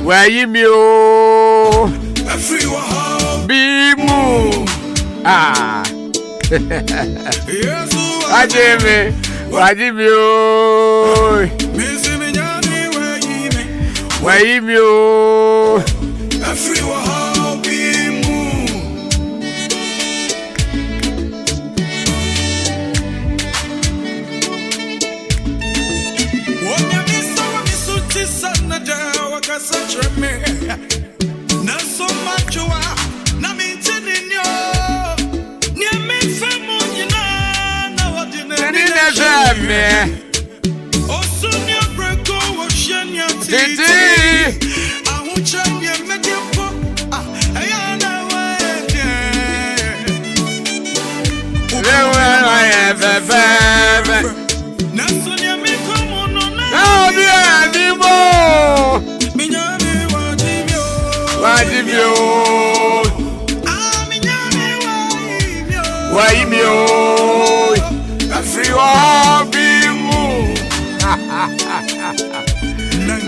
Where you mio? Be moo. Ah. Wajime. Where you mio?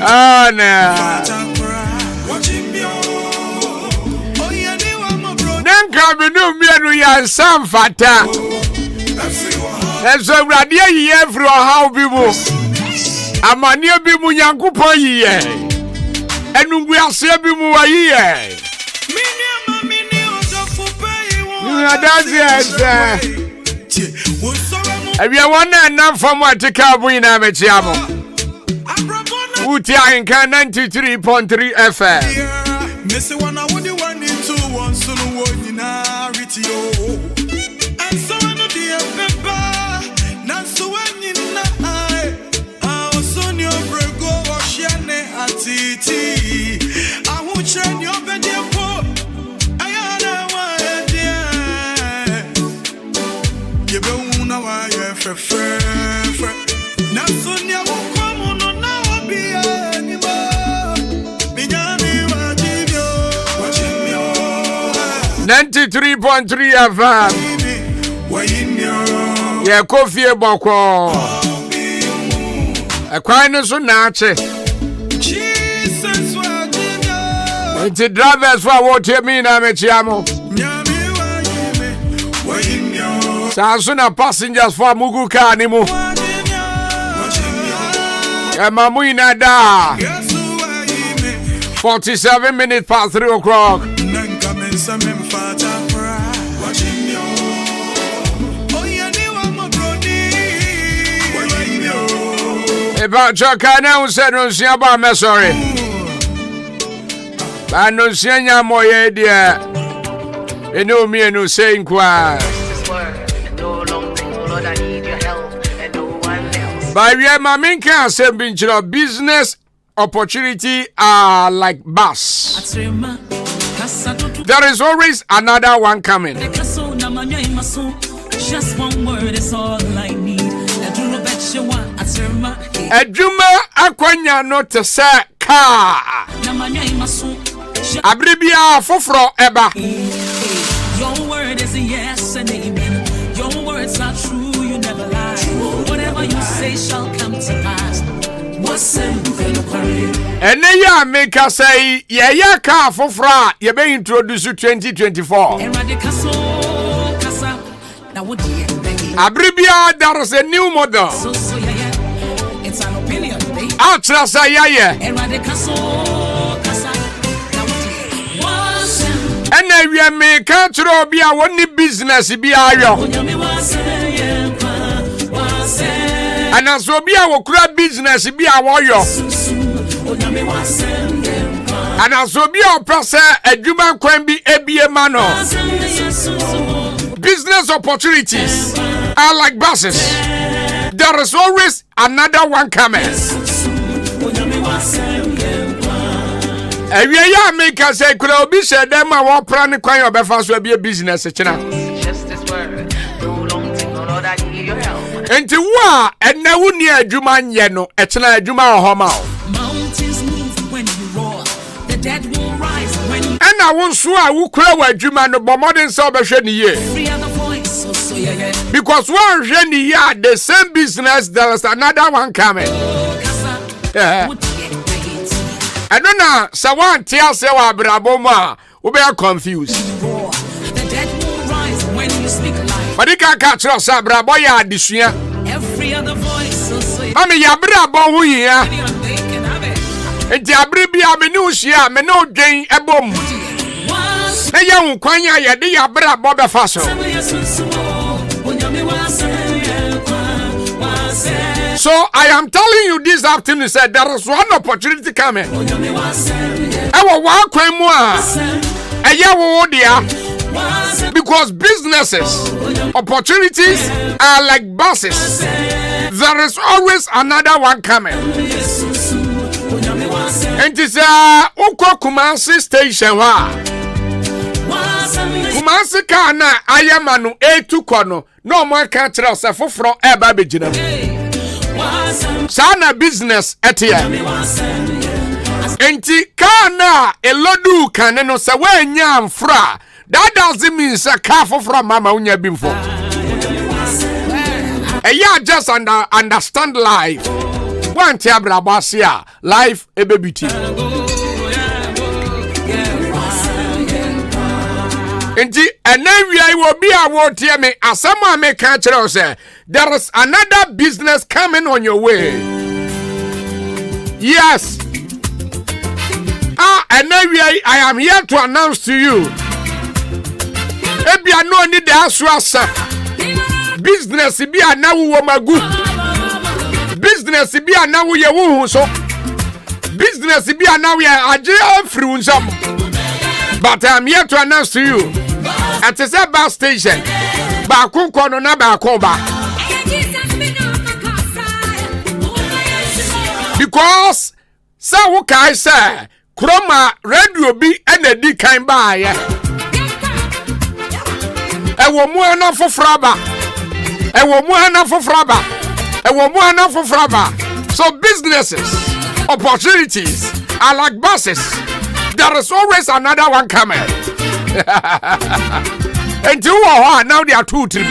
Oh no. Nanka me no me ya sam fata. Eso radio yi every how people. Amani bi mu Nyankopon yi ye. Enungu ase bi mu wa yi ye. If you want to know from what to come, we never chiamo. Uti Ahenkan 93.3 FM. Miss one, I would want into one so one in a ritio. And so I know the pepper, not so when you know I was on your brego or shane at TT. I won't shine your bed. Now soon you won't come on now be anymore. 93.3 FM. Yeah, coffee bako. A quine so nache. It's a drivers for what you mean, I'm a chiamo. Sasuna passengers for Muguka Nimu. Mamuina da 47 minutes past 3 o'clock. About Chakana said no siaba me sorry. But no sianya moye dear. You know me no saying kwa. By the Ahenkan said business opportunity are like bus. There is always another one coming. Just one word is all I need. Ejuma akwanya no te se car. Abribia foforo eba. Your word is a yes and amen. Your words are true, you never lie. Whatever you say shall come to pass. What's and then ya make us say, yeah, car foforo, you be introduced to 2024. Abribia, there is a new model. It's an opinion. Outra say yeah. And then we make control be a one business be a and as we be our crab business be a warrior. And as we be our person a human can be a mano. Business opportunities are like buses. There is always another one coming. And we make us say, could be said, them I want plan quite your best will be a business. Just this word, no long thing, no that you need your help. And to what? And now we need Juman Yeno, it's not a Juma or Homo. Mountains move when you roar, the dead will rise when you. And I won't swear who cry with Juman or modern salvation year. Because one Jenny yard, the same business, there is another one coming. I don't know, so one tear say wa braboma, we be confused. The dead will rise when you speak life. But you can't catch us, brabo ya adisua. Every other voice so sweet. Mami ya brabo hu ya. They can have it. Enti abribia me no hia, me no dwen ebom. Na ya hu kwanya ya de ya brabo be fa so. So I am telling you this afternoon, said there is one opportunity coming. Because businesses, opportunities are like buses. There is always another one coming. And it's Uko Kumasi station. Kumasi kana ayamanu etu kono no more country osefo from eba bejina. Sana business etia. Enti kana elodu kaneno se wenya amfra. That doesn't mean say car from mama unya bimfo. Yeah, just understand life. One tia brabasia life ebebiti. Enti enawia will be a word here me asama me catch say there is another business coming on your way. Yes. Enawia I am here to announce to you. Ebi ano ni da aswasa. Business bi anawo wo magu. Business bi anawo ye wo so. Business bi anawo ye age afri unsam. But I am here to announce to you. At a bus station, Bakunkono na Bakoba. Because, so what can I say? Chroma radio be and a D kind by. A woman for Fraba. A woman for Fraba. A woman for Fraba. So businesses, opportunities are like buses. There is always another one coming. And you are now they are two three.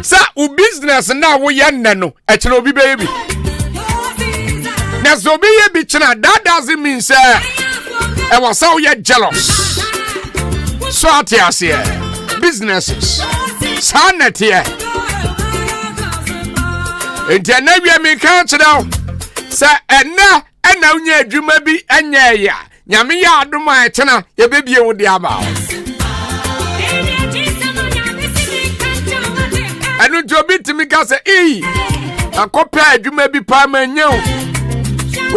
Sir, u business now we no actually be baby. Now so be a bitch that doesn't mean sir. I was so yet jealous. So at here businesses. Sanity. And then we may catch down. Sir, and now you do maybe and ya. Nyame ya adoma etena ye bebie wo dia ba. Anu to bitimi ka se akopa adwuma bi pa manyo.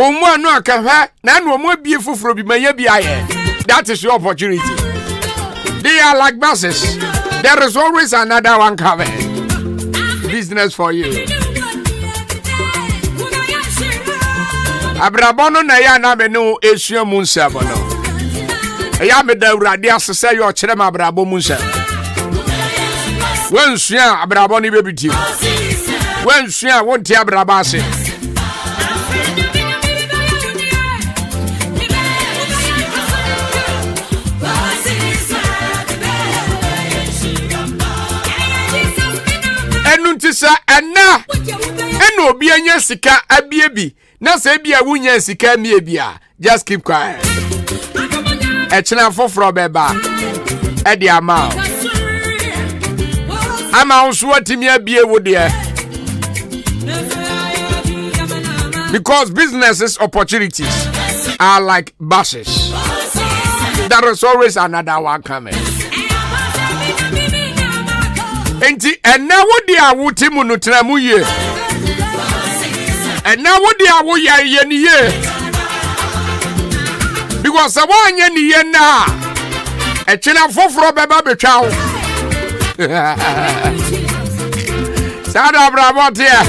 Omu anu akahwa na anu omu abie foforo bi manya bi aye. That is your opportunity. They are like buses. There is always another one coming. Business for you. Abrabono na ya na me no esua munsa bono. Ya me da urade asese yo kire ma abrabo munsa. Wansua abrabo ni bebiti. Wansua wonti abraba ase. Enuntisa enna eno obi anya sika abiebi. Na say bia wunya sika mie bia just keep quiet. Echina foforo beba e di ama unso atimi abie wo de. Because businesses opportunities are like buses. There is always another one coming. Enti enna wo de awuti mu no tramu ye. And now what they are we are ye because I want ye na a china for beba be chow. Sada bravo here.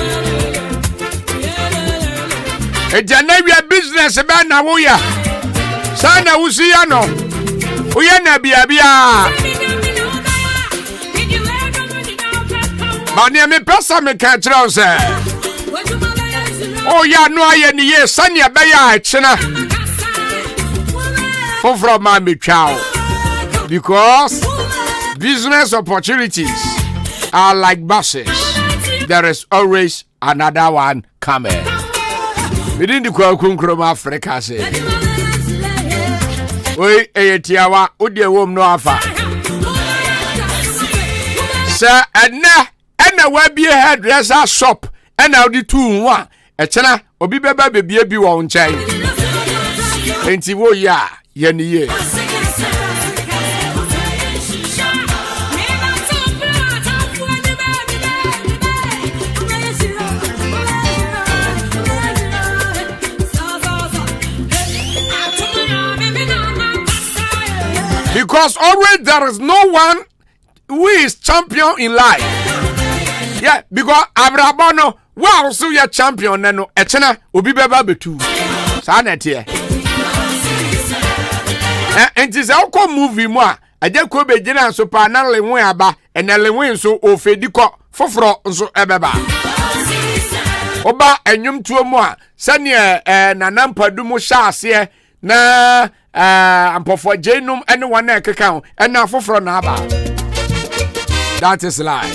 A Janavia business about Nawoya. Sana Usiano. Uyana bia. But near me person me catch house. Oh yeah, no I any year Sanya Baya China. From my child. Because business opportunities are like buses. There is always another one coming. Within the Kwakunkrum Africa say. We Tiawa, Udia wom no afa. Sir, and na we be a hairdresser shop, and now the 2-1. A chana, obi beba baby won chai. Enti wo ya, yeni ye. Because always there is no one who is champion in life. Yeah, because Abrabono, wow, so you're champion, no, Echena, Ubi Beba Betu. Sanet here. And it's a movie more. I just could be dinner so panel and whereaba, and Ellen so o Fedico, Fofro, so Ebeba. Oba and yum to a more, Sanya and Anampa Dumo Shas here, na. And for Janum and one neck account and now for Naba. That is lie.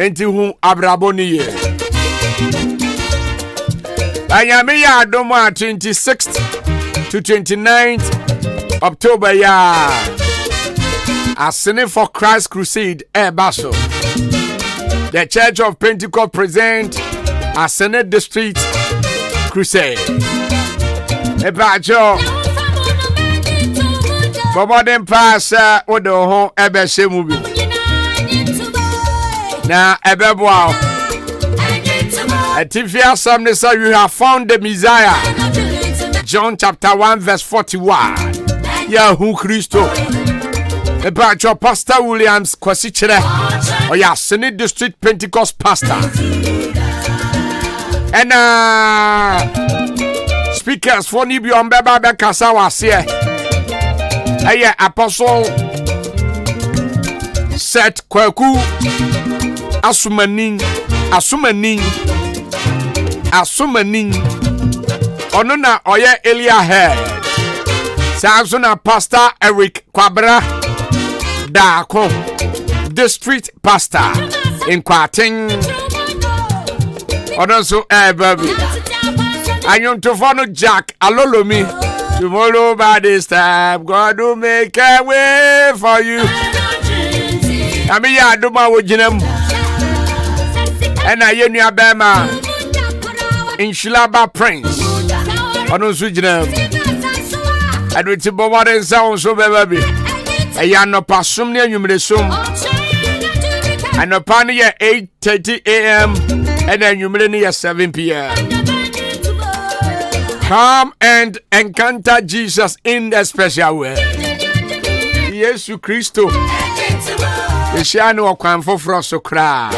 Into whom Abraboni. I am a Doma 26th to 29th October. Ya a Senate for Christ Crusade Air Basel. The Church of Pentecost present a Senate District Crusade. Ebajo Bobo dem pass odo ho ebe shemu bi na ebe boa Etifia some say you have found the Messiah. John chapter 1 verse 41. Yahu Christo. Ebajo Pastor Williams kwasi kire oya Senate District Pentecost pastor. And speakers for Nibi on Baba Kasawa here. Aye, Apostle Set Kwaku Asumaning Onona Oye Elia Head Samsona Pastor Eric Kwabra Dako District Pastor in Kwating Onoso baby. I want to follow Jack Alolomi. Tomorrow by this time, God will make a way for you. I mean, I do my wojinem. And I am your Bama in Shilaba Prince. On the Sujinem. And with the Bowman sound so baby. I am no passum near you, Millisum. And upon here 8:30 a.m. and then you millennia 7 p.m. Come and encounter Jesus in a special way. Yesu Christo. Ishano kwamfo froso kra.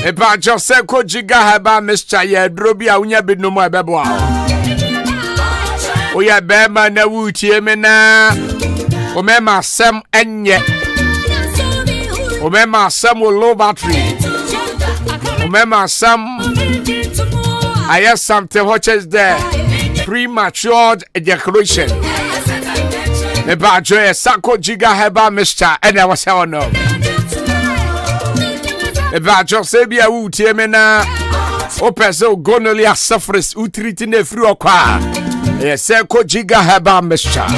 Epa Jose ko jiga haba Mr. Yedrobi a unya bidnomo ebebo a. Oya bema na wutie me na. O mema sem enye. O mema sem low battery. O mema sem I have something which is there. Premature ejaculation. About Joy Sako Jiga Heba Mr. And I was saying no. About Josebia Utiemena. Opeso gonolia suffers utritine fruoka. Yes, Sako Jiga Heba Mr.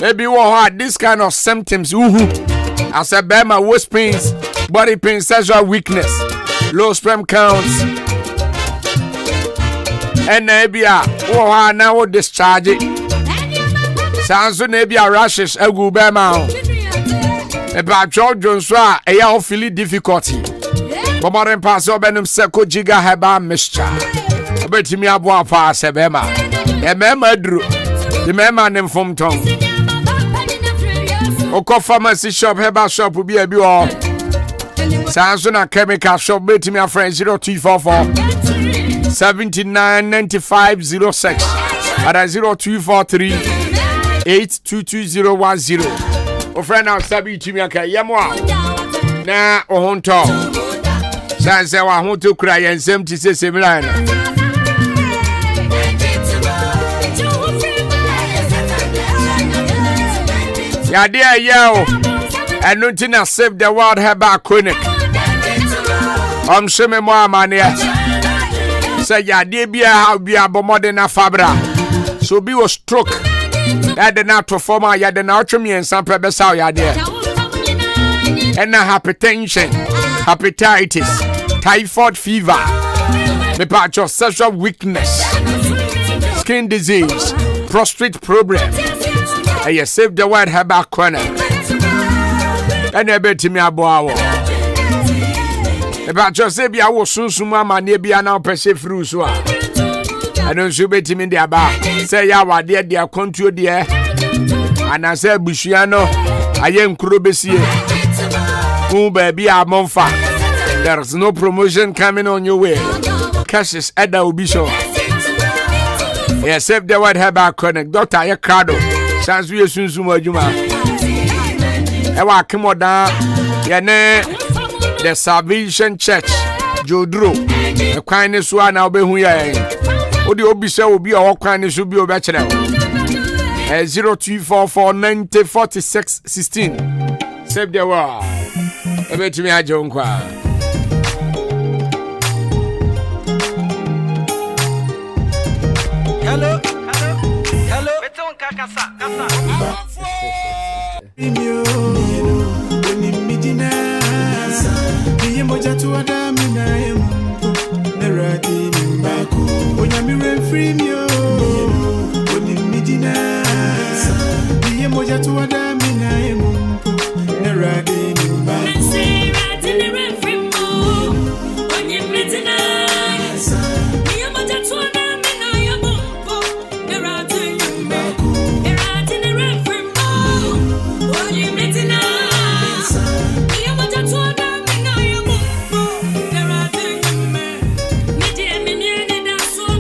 Maybe you had this kind of symptoms. As a bema, waist pains, body pain, sexual weakness, low sperm counts. And nebia, oh, now discharge it. Sounds nebia rashes, a good bema. About George Joneswa, a yaw feel difficulty. Bobo and pass over them Sako Jiga Heba Mischa. I bet me a boa pass a bema. A mema drew the mema name from tongue. Oko pharmacy shop, Heba shop will be a bio. Sounds on a chemical shop, bet me a friend 0244 799506 at 0243 822010. O friend now sabi to me aka yamwa na ohonto sanse wa honto kura yensem ti se semilan ya dia yo enunti na save the world heba clinic Sheme mo amane. Say ya de bia how bia bomode na fabra. So be was stroke. That the not performer ya the na twemi ensan prebe saw ya de. And hypertension, hepatitis, typhoid fever, the sexual weakness, skin disease, prostate problem. And you save the word herbal corner. And I bet me about about just say be I was soon mama near be now per se through so. I don't should bet him in the aba. Say ya wa dear contour dear. And I said Bushiano, I am Krobesi. Oh baby, I'm on fire. There's no promotion coming on your way. Cash is at the Obisho. Yes, save the word herbal connect. Dr. Ayakado. Sans we soon sumo juma. Ewa kimoda. Yene the Salvation Church. Jodro. The kindness one now be who ya. Odi Obisho will be our kindness will be a bachelor. 0244 90 46 16. Save the word. Ebe timi ajo nkwa. Hello. Beton kasa.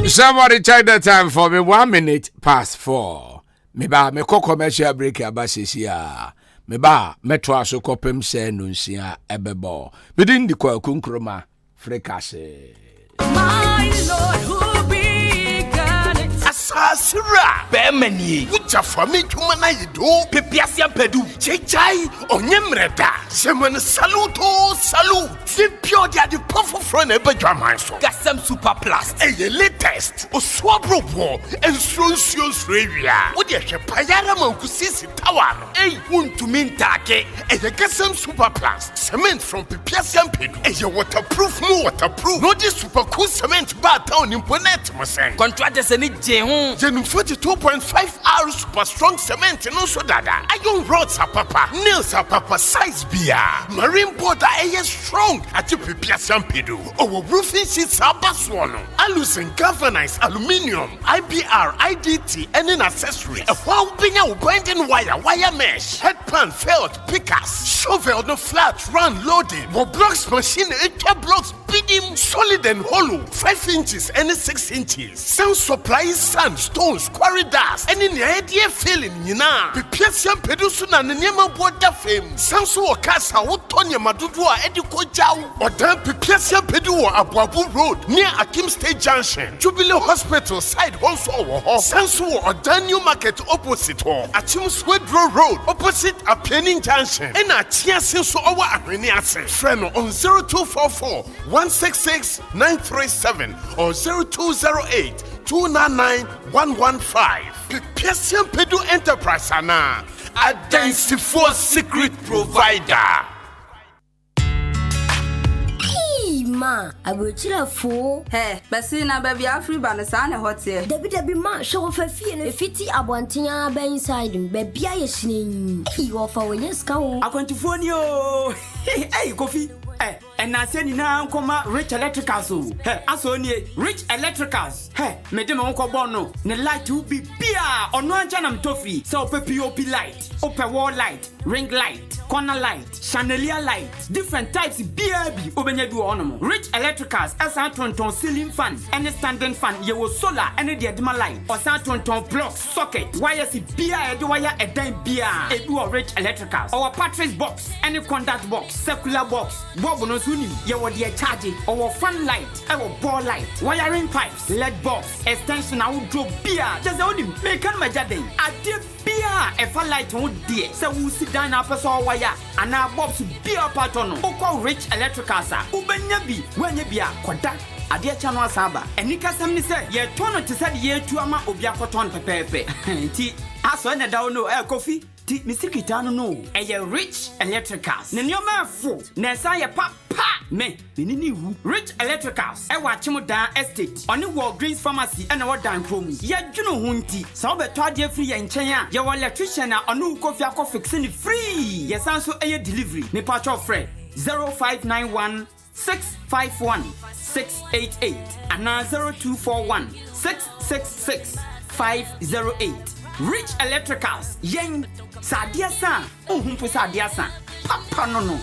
Somebody check the time for me. 1 minute past 4. Me ba me ko commercial break abasisia. Me ba metro aso kopem se nunsia ebebo. Me din di kwa kunkroma frekase. My Lord, who began it. Asasira. Bemani. Ucha fami chumana yido. Pepiasia pedu. Chechai onyemreda. Semana saluto salute. Pure dia the powerful friend ebe jamanso. Gasem super plus. Eye latest. Oswabro bo. Ensronsios revia. Odi ehwe payara mankusisi tower no. Ey untumi ntake. Eye gasem super plus. Cement from Pepiasian Pedu. Eye waterproof mo waterproof. No this super cool cement bar town imponent mo sen. Contractors ni je ho. Jenum 42.5 hours super strong cement no so dada. Iron rods are papa. Nails are papa size beer. Marine border eye strong. Ati Pepiasian Pedu. Our roofing sheets are baswono. Alusin galvanized aluminium, IBR, IDT, and an accessory. A while being binding wire mesh, headpan, felt, pickers, shovel, no flat, run, loading. Our blocks machine, 8 blocks, bidding, solid and hollow, 5 inches and 6 inches. Sound supply, sand, stones, quarry dust, and in the idea feeling, Pepiasian Pedu suna nema border fame. Sound so okasa, Otonya Madudua, Ediko Jau. Odan Pepiasian Pedu Abuabu Road near Akim State Junction, Jubilee Hospital side also Sansu Odan New Market opposite Achim Swedro Road opposite Apening Junction and Achia Sinso Owa Areniase. Friend on 0244 166 937 or 0208 299 115. Pepiasian Pedu Enterprise Ana Identify secret provider. Ma, I will chill a fool. Hey, Bassina, baby, I'm free by the sun and hot here. Debbie, ma, show of a fee and a fitty abwantia by inside him, baby, I sing. You offer when you scowl. I want to phone you. Hey, coffee. Hey, and I send you now, come Rich Electricals. Hey, I saw you Rich Electricals. Hey, Madame Uncle Bono, the light will be beer on one janam toffee. So, POP light, open wall light, ring light, corner light, chandelier light, different types of BRB. Obenya do ornament. Rich Electricals, as a ton ceiling fan, any standing fan, you will solar, any the adma light, or Santon block, socket, wires, beer, do wire, a dime beer, a do Rich Electricals. Our patronage box, any contact box, circular box, Bobono Suni, you will dear charging, our fan light, our ball light, wiring pipes, LED box, extension, I will draw beer, just only make on my jade. I did beer. bia efa light wo de se wo si dan na person wire ana bulbs bia pattern no ko Rich Electricals a ubenya bi wanya bia koda ade acha no asaba enika sam ni se ye tono te se ye tu ama obi akoton pepepe nti aso na dawo no Kofi ti misikita no Rich Electricals ne nyoma afo na sa ye papa me ni wu Rich Electricals wa chimo dan estate oni Greens Pharmacy na wa dan krom ye dwuno ho nti sa obeto ade free ye nchen a ye electrician a onu Kofi akofix ni free ye san so delivery me patch of friend 0591 651 688 and 0241 666 508 Rich Electricals yen sadia san ohumpu sadia san papa no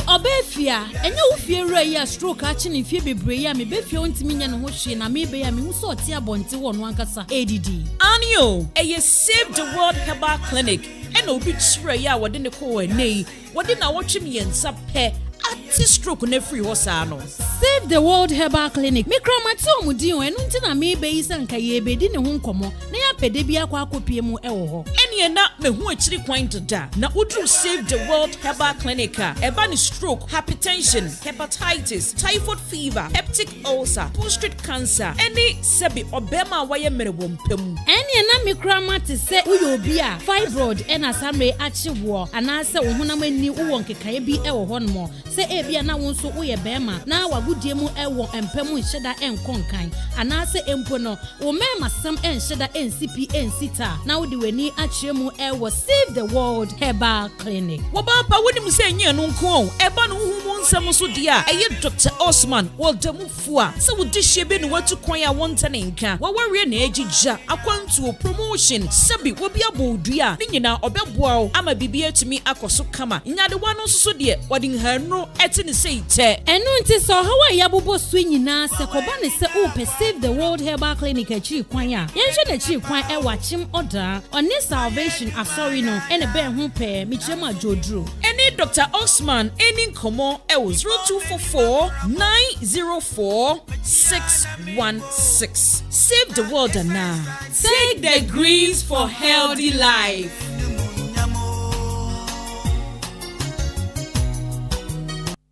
Obefia enye wo fie wura ya stroke a chi ne fie bebre ya me befia ontimi nya ne ho hwe na me be ya me hu so oti abonte wo no ankasa ADD Anio Save the World Herbal Clinic eno obi chire ya wode ne ko nei wode na wotwe me yensa pe ati stroke na free hosano Save the World Herbal Clinic mikramati omudi o enu nti na me be yisa nka ye be di ne ho nkomo na ya pede bia akwa akopie mu ewo ho ene na me hu achiri kwan da na udru Save the World Herbal Clinic eba ni stroke hypertension hepatitis typhoid fever peptic ulcer prostate cancer any sebi obema waye merewom pam ene na mikramati se uyo obi a fibroid ena samre achiwo anase ohunam ani uwo nkekaye bi ewo ho no se ebia na wo nso woye bema na wagudie mu ewo empemu nheda enkonkan anase empo no wo mema sam enheda NCP ensita na wodi weni achiremu ewo Save the World Herbal Clinic wo ba pa woni mu se nyi anu nko eba no hu mu nsam so dia eye Dr. Osman Woldemufu a se wodi hyebe ne watu kwan a wonta ne nka waware na ejija akwantuo promotion sabi wo bia bodua ne nyina obeboa ama bibia tumi akoso kama nyade wano so de wodi nhanu eti ne seite enu nti so hawa ya bobo so nyina se koba ne se upe Save the World Herbal Clinic achiri kwan a yenhwe na achiri kwan ewa chim oda oni Salvation asori no ene be ho pe mi chema jodru eni Dr. Osman eni nkomo ewo 0244 904 616 Save the world now. Take the greens for healthy life.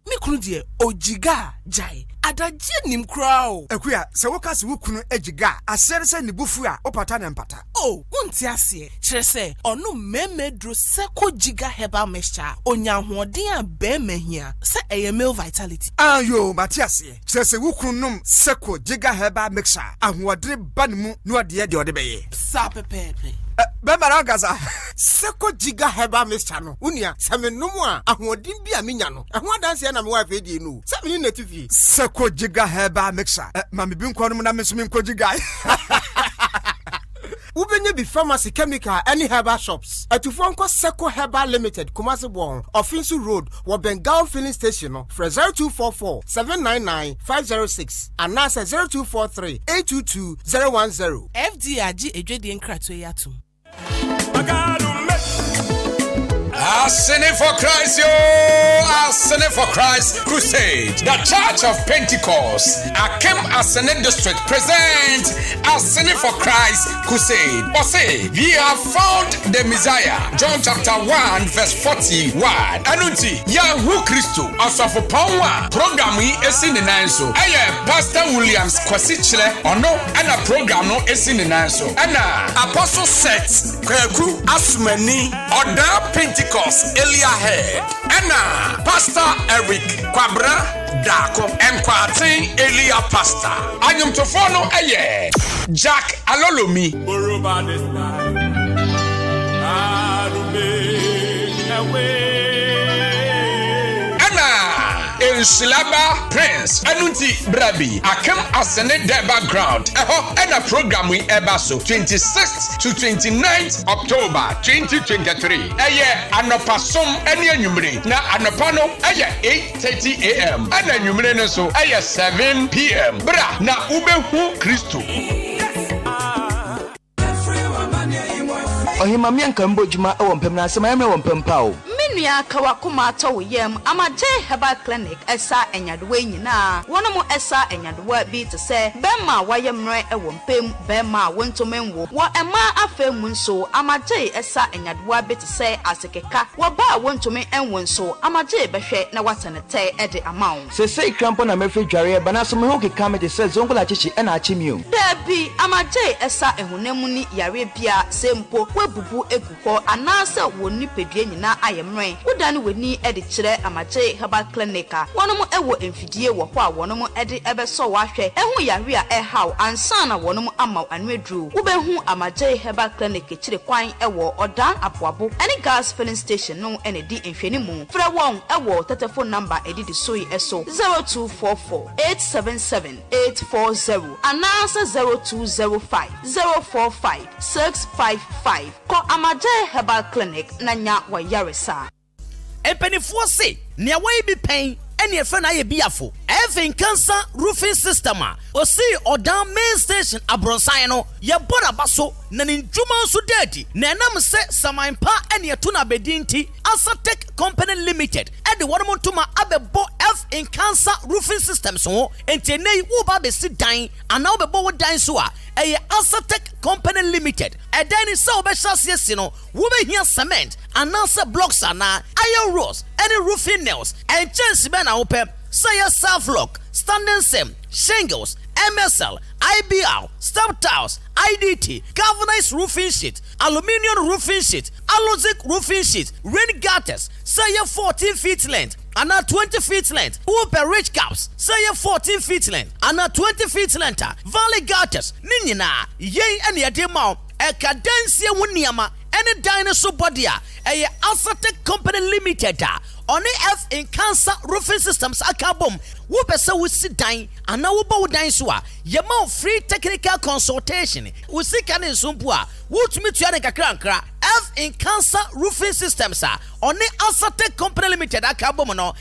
Mikunu die ojiga jai adaje nim krao akuya se wokase wukunu ajiga asere se nibufu a opata na mpata wonti ase kire se onu memedro seko giga herbal mixture onya hoden a be mahia se eye male vitality ayo matiase kire se wukunu num seko giga herbal mixture ahoɔdere banemu no ade de beye sa pepepe Bemaragaza seko giga herbal mixture no unia semenum a ahoɔden bi a menya no ɛho adanse na me wife die no se me na tifi seko giga herbal mixture mami bi nkɔ no na me so me nkɔ giga Ubenye bi pharmacy chemical any herbal shops. Atufo nko Seko Herbal Limited Kumasi Bon Ofinsu Road wo Bengal filling station no 0244 799 506 and now 0243 822 010. FDRG ejwedi nkrato yatum. Ascending for Christ, yo! Ascending for Christ Crusade. The Church of Pentecost, Akem Ascending District presents Ascending for Christ Crusade. Or say, we have found the Messiah. John chapter 1, verse 41. Anunti, Yahu Christo, Asafo Pawa, program we in the Nanso. Aye, Pastor Williams Kwasichle, or no, and a program no in the Nanso. And Apostle Sets, Kweku, Asmani, Order Pentecost. Eliahead Anna Pastor Eric Kwabra Dako Enquatin Elia Pastor Anyum to follow aye Jack Alolomi Silaba Prince Anunti Brabi Akem Ascended their background and a program we ever so 26th to 29th October 2023 anopasum any numere na anopano 8:30 a.m. and numere so 7 p.m. bra na ubehu Kristo Ohimamia nkambo juma ewo mpem na asema emre wo mpem pa o Enua kawakuma to yem amaje herbal clinic esa enyadewa nyina. Wono esa enyadewa bi te se bema wayemre ewo mpem bema wontomenwo. Wo ema afemu nso amaje esa enyadewa bi te se asekeka. Wo ba wontomen enwo nso amaje behwe na watenete ede amawo. Se sei krampo na mefi dware bana so me ho keka me de se zongola chichi e na achimio. Dabi amaje esa ehunemu ni yare bia sempo webubu eguko anase woni pedue nyina ayemre. Udani weni ede kire amaje herbal clinic a wonom ewo emfidie wo ho a wonom ede ebeso wahwe ehu yare a ehaw ansa na wonom amaw anwedru. Ubehu amaje herbal clinic kire kwan ewo odan aboabo any gas filling station no ene di enfenimu. Fra won ewo telephone number edi di soyi eso 0244 877 840 anasa 0205 045 655. Ko amaje herbal clinic nanya wa yaresa. Empenifuo se nea wai bi pen ene efe na ye biafo Ahenkan roofing system a osi odan main station abronsan no ye bora baso na ninjuma so dadi na enam se samanpa ene eto na bedinti Asatek Company Limited e de wonom ntoma abebo Ahenkan roofing system so enti nei wo ba be si dan ana wo bebo wo dan so a eye Asatek Company Limited e dan ni se wo be hyase si no wo be hia cement anase blocks ana iron rods any roofing nails and chance be na wo pe say self lock standing seam shingles MSL IBL step tiles IDT galvanized roofing sheet aluminium roofing sheet alozic roofing sheet rain gutters say 14 feet length and 20 feet length whoop rich caps say 14 feet length and 20 feet length valley gutters ninyina yen and yadema e cadensia wuniama any dinosaur body a Asatek Company Limited on Ahenkan roofing systems akabom wo pese wo sidan ana wo ba wo dan so a yema free technical consultation wo sika ne nsompo a wo tumi tua ne kakra Ahenkan roofing systems a on Asatek Company Limited akabom no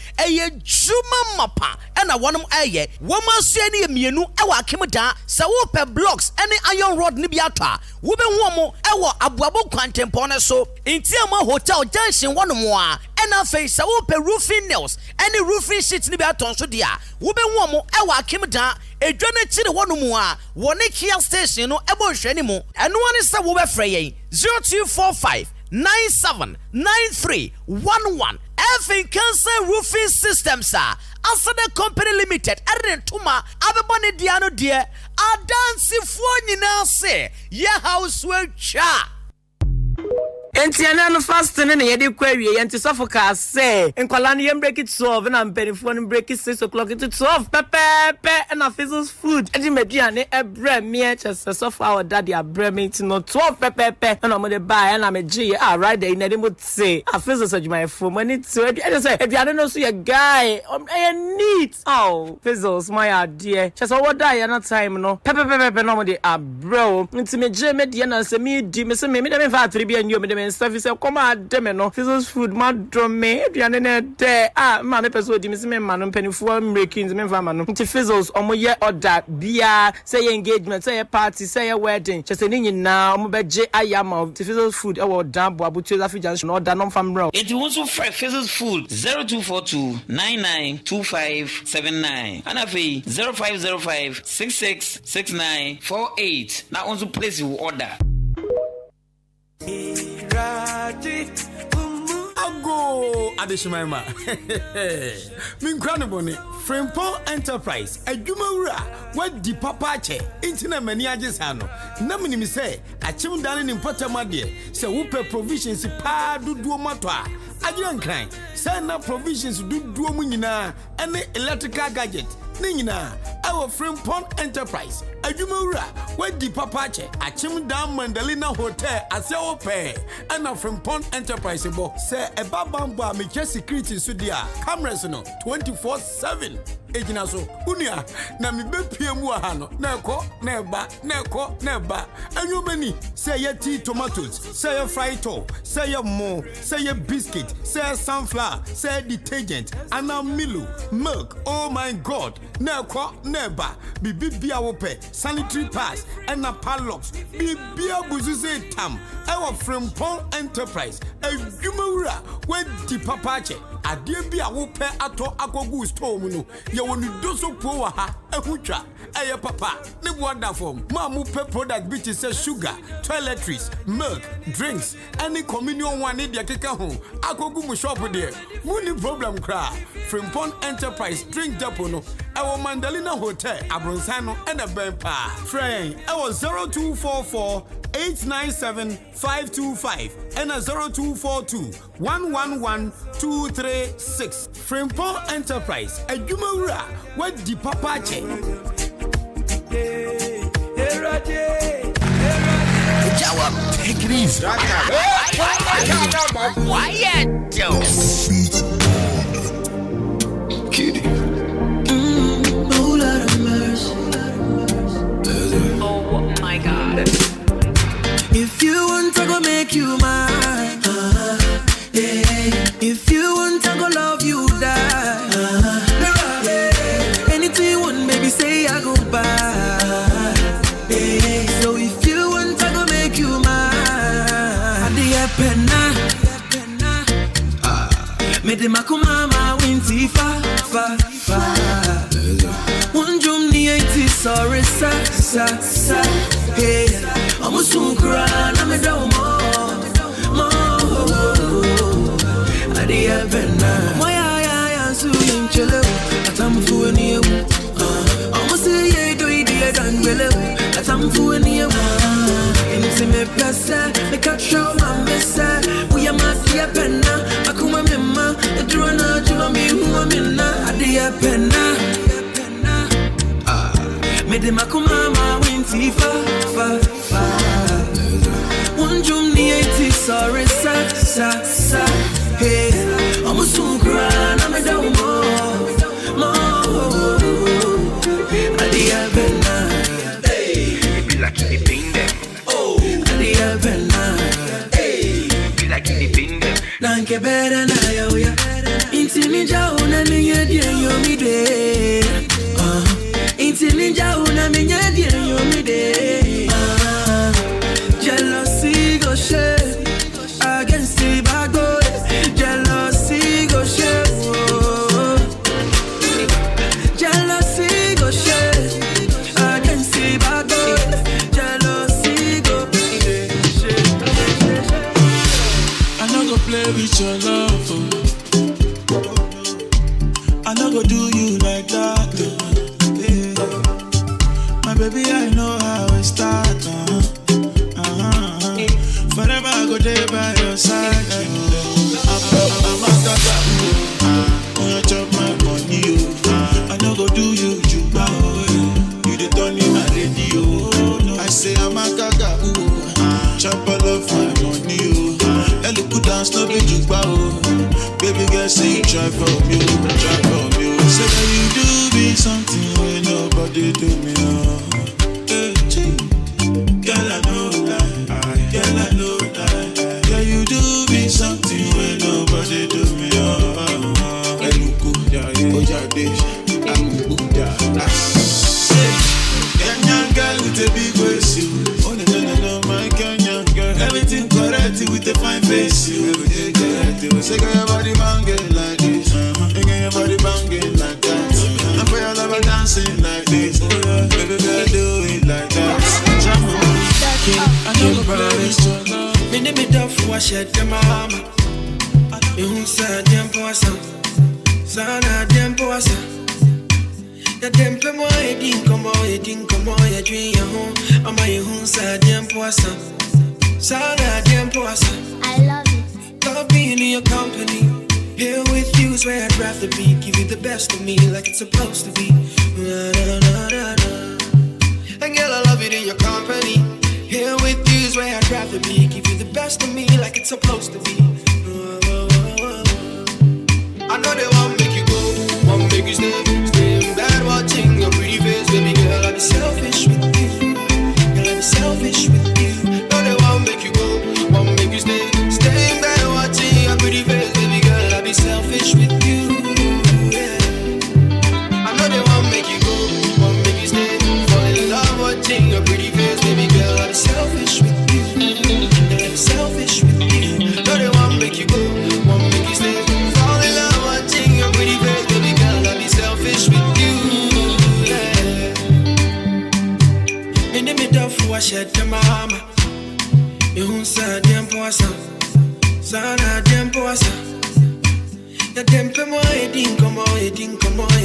juma mapa na wonom wo masua ne mienu wa akemda se wo pe blocks any iron rod ne bi ato a wo be hu mo abuabo kwantempo ne so intiama hotel junction wonom a na face se wo pe roofing nails any roofing sheets ne bi ato so dia wo be hu mo wa akemda edwa na chire wonom a wo ne kia station no ebo hwe ne mu eno ane se wo be frɛ yen 0245 979311 Ahenkan roofing systems Asatek Company Limited Tuma abebone diano die adansi fo nyina se ye house we cha Entiana no fasting na ye de kwawie enti sofoka say enkwala no yem break it 12 na mperifo no break it 6 o'clock to 12 pepe na fizzles food edi meduane ebre me chese sofa our daddy abre me no 12 pepe na mo de buy na me gi right there na de mo say a fizzles adwuma fo money to e say eduane no so ye guy neat fizzles my idea chese what die na time no pepe na mo de abre enti me gi me de na say me di me say me de me fa 3 bi anyo me de service come ademe no fizzles food madrome aduane na de ma me person di me se me ma no mpanifu making me fa ma no nti fizzles omo ye order bia say engagement say party say wedding chese ni nyina omo beje ayama fizzles food e wo dan bo abutu afi junction order no fam bro it wants to fizzles food 0242 992579 and afi 0505 666948 na also place you order. Ago Adeshimaima Minkrano Boni Frimpong Enterprise Adwumawura wadi papa che intina mani agesano na menimi se achim dane ni mpotama de se wupe provisions pa duduo mato a agiran kran se na provisions duduo mu nyina ene electrical gadget ni nyina our Frimpong Enterprise adwumawura wadi papa che achim dan Mandalina Hotel ase ope ana Frimpong Enterprise bo se eba bamba me security so dia cameras no 24/7 ejina so unia na me bepie mu aha no na ekọ na eba na ekọ na eba anyomani say ye tea tomatoes say ye frito say ye mo say ye biscuit say ye sunflower say detergent and Milo milk oh my god na ekọ na eba bibia wo pe sanitary pads and na padlocks bibia buzu say tam ewo Frimpong Enterprise adwumawura wadi papache ade bia wo pe ato akogu store mu no ye wonu doso po wa ha ehutwa eye papa ne boada form ma mu pe product which is sugar toiletries milk drinks any communion one e dia keka ho akogu mu shop there muni problem kra Frimpong Enterprise drink depot no ewo Mandalina Hotel Abronsan no and a ben pa friend ewo 0244 897-525 and a 0242-111-236. Frimpong Enterprise, a Jumura, what the papache. Jawab, take it easy. Quiet, Joe. Kitty. Oh, Lord of mercy. Oh my God. If you want to go make you mine, yeah. If you want to go love you die, yeah. Anything you want, baby, say I go buy. Yeah. So if you want to go make you mine, me de makumama winti fa. Unjum ni eti sorry sa. Hey, I'm a sunkra, I'm a domo. I did Benna. My eye, I'm suing cello. I'm fooling you. I'm a say, do it, and below. I'm fooling you. Intimate passa, the cat show, my messa. We are my dear Penna. Akuma Mima, the drone, Jumami, who I'm in. I did Penna. Me de makumama winti fa. Unjum ni eti sorry sa. Hey, I'm a sunkra, I'm a domo. Adia Benna. Hey, be like the thing them. Oh, Adia Benna. Hey, be like the thing them. Nanke better na yo ya. Inti ninja una ninja dia yo mi de. Inti ninja una minha dia yo mi de. Jealousy go share against the bad boys. Jealousy go share. Jealousy go share against the bad boys. Jealousy go share. I no go play with your love. I no go do you like that. Baby, I know how it starts. Forever I go there by your side. I'm a tata. You chop my money. I no go do you juba. You the turn in my radio. I say I'm a gaga. Chop all of my money. Let me put down no be juba. Baby girl, say you try for me. Say that you do me something when nobody do me. Girl, I know that. Girl, you do me something when nobody do me. Kenyan girl with a big waist, you. Oh no, my Kenyan girl. Everything correct with a fine face, you. Everything correct. Say girl, your body banging like this. Girl, your body banging like that. And for your lover dancing like this. Baby girl, do it like that. I know promise. Me name me down for shed the mama. Me who said them poisa. Sana them poisa. Ya them pe mo edin komo ya dream ya home. Ama you who said them poisa. Sana them poisa. I love it. Love being in your company. Here with you is where I'd rather be. Give you the best of me like it's supposed to be. And girl, I love it in your company. Here with you is where I'd rather be. Give you the best of me like it's supposed to be. I know they won't make you go, won't make you stay. be selfish with you. Girl, I be selfish with you. No, they won't make you go, won't make you stay. Staying there watching your pretty face, baby girl, I be selfish with you. Yeah. I know they won't make you go, won't make you stay. Fall in love watching your pretty face, baby girl, I be selfish with you. Girl, I be selfish with you. No, they won't make you go, won't make you stay. Fall in love watching your pretty face, baby girl, I be selfish with you. Yeah. In the middle for a shed to mama. You won't say them poison. Sana dem poasa. Ya dem pe mo edin komo e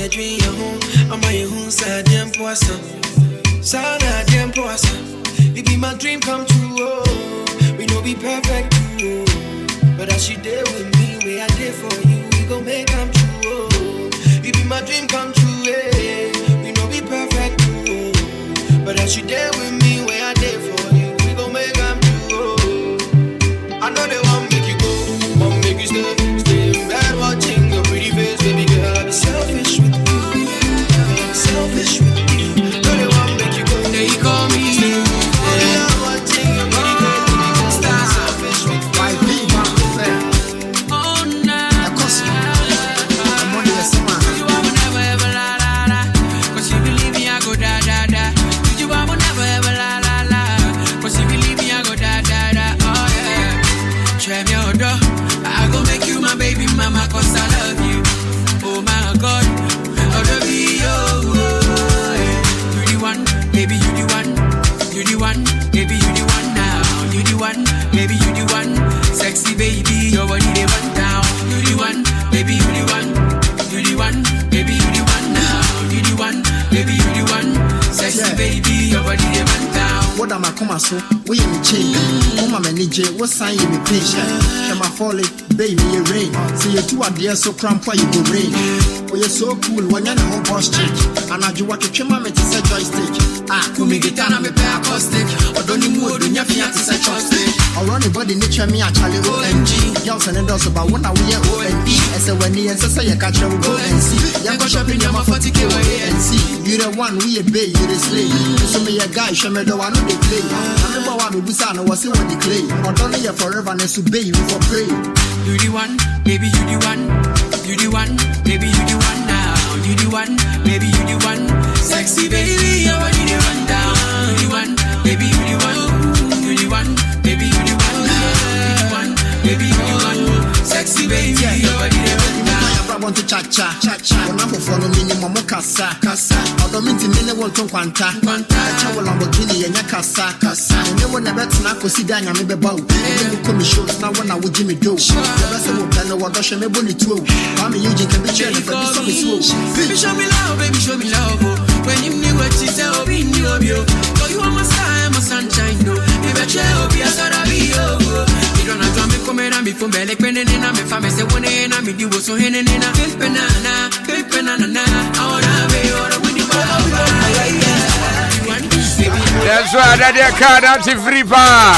dream ya home. Ama ye hun sa dem poasa. Sana dem poasa. You be my dream come true. Oh. We no be perfect too. Oh. But as you there with me, where I there for you, we gon' make come true. Oh. You be my dream come true. Eh. We no be perfect too. Oh. But as you there with me, where I there for you, we gon' make come true. Oh. I know they want make you go, want make you stay in bed watching your pretty face, baby girl. I be selfish with you, I'm selfish with you. No, they want make you go, they call me. I'm watching your pretty face, baby girl. Stop selfish with you. Why be my friend? Oh no, of course you. I'm on the summer. You will never ever la la la, 'cause you believe me I go da da da. You will never ever la la la, 'cause you believe me I go da da da. Oh yeah. I go make you my baby mama 'cause I love you. Oh my God, I love you. You the one, baby you the one. You the one, baby you the one now. You the one, baby you the one. Sexy baby, your body they run down. You the one, baby you the one. You the one, baby you the one now. You the one, baby you the one. Sexy baby, your body they run down. What am I come so? We in the chain. Oh my manager, what sign you me patient? Am I falling, baby, you rain. See you two are there so cramp why you go rain. Oh, you're so cool when you're home boss chick. And I do what you came to say joystick. Ah, kumi guitar and me play acoustic. Or don't you move when you're fiat to say chopstick. Or run the body nature me actually OMG. Girls and adults about what I wear ONE. I say when the answer say you catch them go and see. You go shopping your 40K or ANC. You the one we a bay, you the slave. So me a guy, show me the one who they play. I remember what we was on, was it when they clay. Or don't you forever and so bay, we for pray. You the one, baby you the one. You the one, baby you the one now. You the one, baby you the one. Sexy baby, your body they run down. You the one, baby you the one. You the one, baby you the one now. You the one, baby you the one. Sexy baby, your body they run down. I want to cha-cha. When I'm for no minimum kasa. I don't mean to mean want to quanta. I travel Lamborghini and Yakasa. And then when I bet na consider I'm a bow. And you come shows now when I would Jimmy do. The rest of the what I should be bully too. I'm a Eugene can be changed for this song is baby show me love, baby show me love. When you knew what she said, oh, we knew of you. Oh, you are my star, my sunshine, no. You bet you hope you're gonna be over. You don't have to make come and be from Belek Penning and I'm a family, say one and I'm with you, so in and in a banana. I wanna be all with you. That's right, that card out to free bar.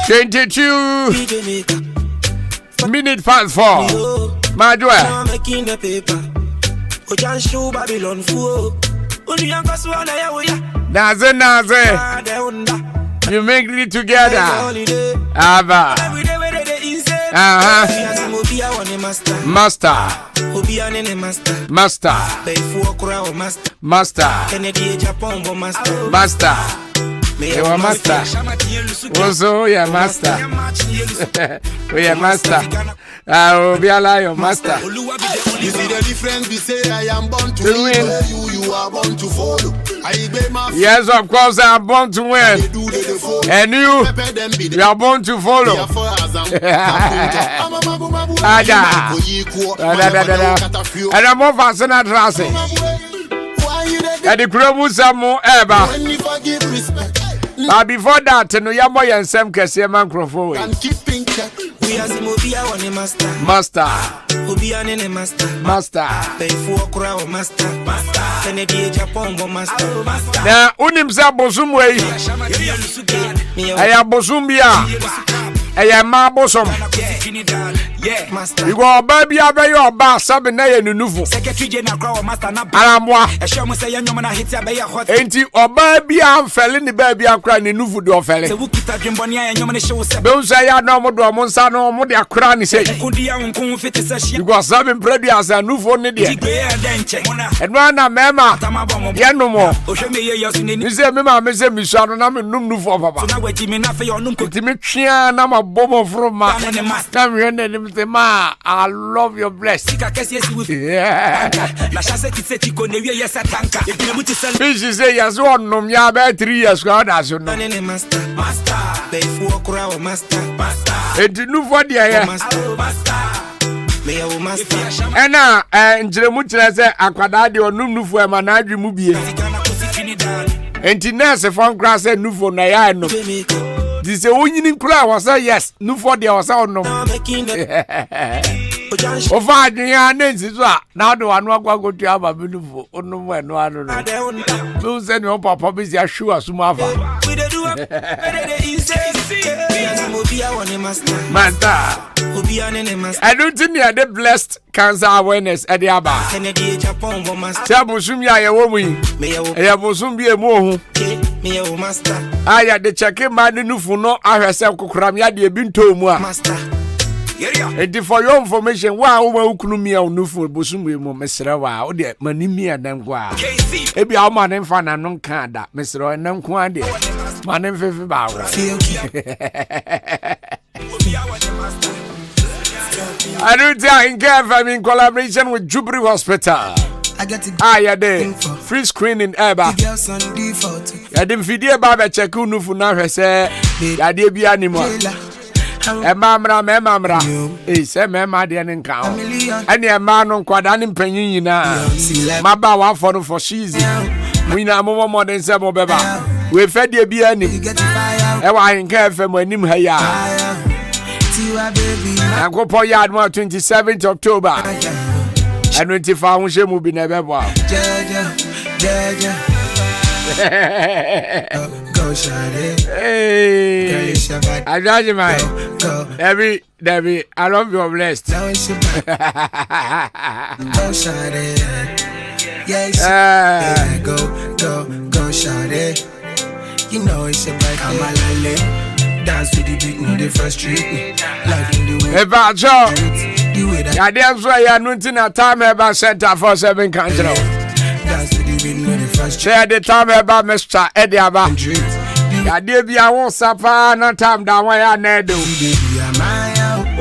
22 minutes past 4. My joy. Naze. You make it together. Aba. Master. You are master. Also, you are master. We are master. I will be alive, your master. You see the difference? We say I am born to win. You are born to follow. Yes, of course, I am born to win. And you are born to follow. And I'm more fascinated. And the crowd are more ever. But before that, no yamo and Sam Cassia microphone. Master. Now, Unimsa Bosumway. I am Bosumbia. I am Mabosom. Yeah, master. You go baby abe your ba sabe na ye nunufu. Secretary General Crow master na. Aramwa. E show me say nyoma na hit abe ya hot. Enti oba bi amfele ni baby akra ni nufu de ofele. Se wu kita dwemboni ya nyoma ne show se. Be unsa ya na mo do mo nsa no mo de akra ni say. Kundi ya nkun fiti se shia. You go sabe predi as nufu ni de. Igbe ya denche. Eno na mema. Ye no mo. Ohwe me ye yosu ni. Ni say me ma me say mi so no na me num nufu papa. So na waji me na fe yo num ko. Ti me twia na ma bomo from ma. Na me ne ni say ma I love your bless. Yeah. La chasse ti se ti kone wie yes tanka. E bi mu ti sel. She say yes one no me about 3 years go that so no. Master. Be fu okura o master. Enti nufu de ya. Master. Me ya o master. Ena njiremu kire say akwada de onum nufu e ma na adwi mu bie. Enti nurse fon kra say nufu na ya no. This is onyini kura was say yes nufu de was say no. Ofa adwenya na nsiso a na do anu akwagotu aba binufu onum eno anu no. So say no papa be sia show asuma afa. Master. I don't think they are blessed cancer awareness at the aba. Tabu sumia ye wo mu yi. E bo sum bi emu ohu. Aya de cheke ma ne nufu no ahwese kokram ya de bi ntomu a. And for your information, wow, ukunu mi au nufu bosumu mo mesra wa o de manimi adan kwa. Ebi a ma ne fa na no kan da mesra na nko ade. Ma ne fefe ba wa. I do Ahenkan in collaboration with Jubilee Hospital. Yeah, de free screening eba. Ya dem video ba be check nufu na hwese. Ya de bia ni mo. Emamra say mema de nka o ene ema no nkwada ne mpanyin nyina maba wa for for season mwina mo modern se mo beba we fe de bia ni e wa Ahenkan FM anim ha ya Akwaaba yard 27th October and 25 ho shemu bi na bebo Go shawty. Hey, I judge my Debbie, I love your blessed. Go shawty. Go shawty. You know it's your bike, I'm a lale. Dance with the beat, no they frustrate me. Like in the way. Hey, Bacho. Yeah, that's why you're not in a time about Center for 7 country. Dance with the beat, no they frustrate. Share the time about Mr. Eddie Abba. Ya dey be a won sapa na time da wan ya na do.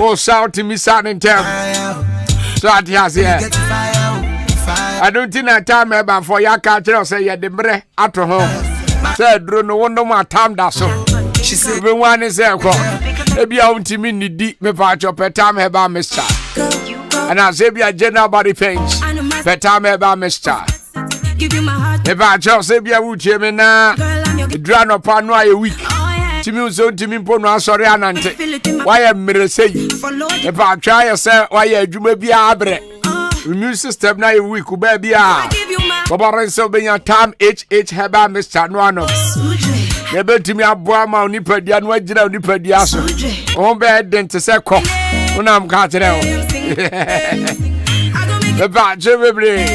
Oh shout me sound in town. So at here. I don't think that time about for ya catch say ya de bre ato ho. Say dro no won no time da so. She say we wan say ko. E bia untimi nidi me pa chop time about Mr. And I say bia general body pains. Pe time about Mr. Give you my heart. Me pa chop say bia wuche me na Dra no pa no aye week. Timi unso timi mpo no asori anante. Why am mere say? If I try say why adwuma bia abre. Immune system na aye week u ba bia. Bobare so be your time HH heba Mr. no ano. Ye betimi aboa ma onipadia no agira onipadia so. O be den te se ko. Unam ka kire o. The ba jebebre.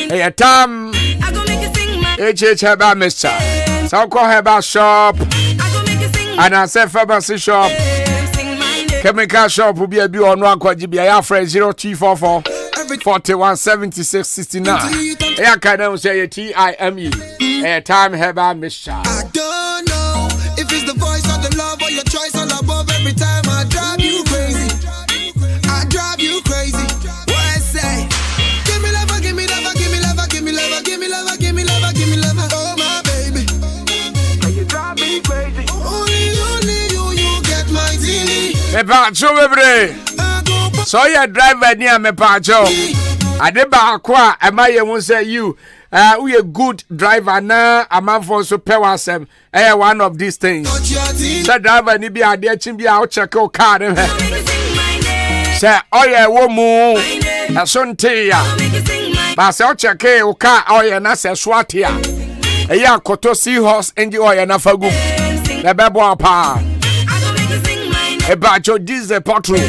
Hey time HH heba Mr. So call heba shop. And I say pharmacy shop. Chemical shop will be a bit on one quadribia. Your friend 0244 417669. I can say TIME. A time heba Mr. I don't know if it's the voice of the love or your choice all above. Every time I drive you crazy. I drive you crazy. What I say? Give me love, give me love, give me love, give me love, give me love, give me love, give me love. Oh my baby, you drive me crazy. Only you get my zilly. Me pacho bebre. So you driver near me pacho. Ade ba akwa am I won say you we a good driver na a man for so pewasem one of these things. So driver ni bi ade chin bi a check your car dem. Say oye wo mu asonte ya. Ba say o check your car oye na say swat ya. Eya koto seahorse enji oye na fagu. Na bebo apa. Ebacho diesel petrol.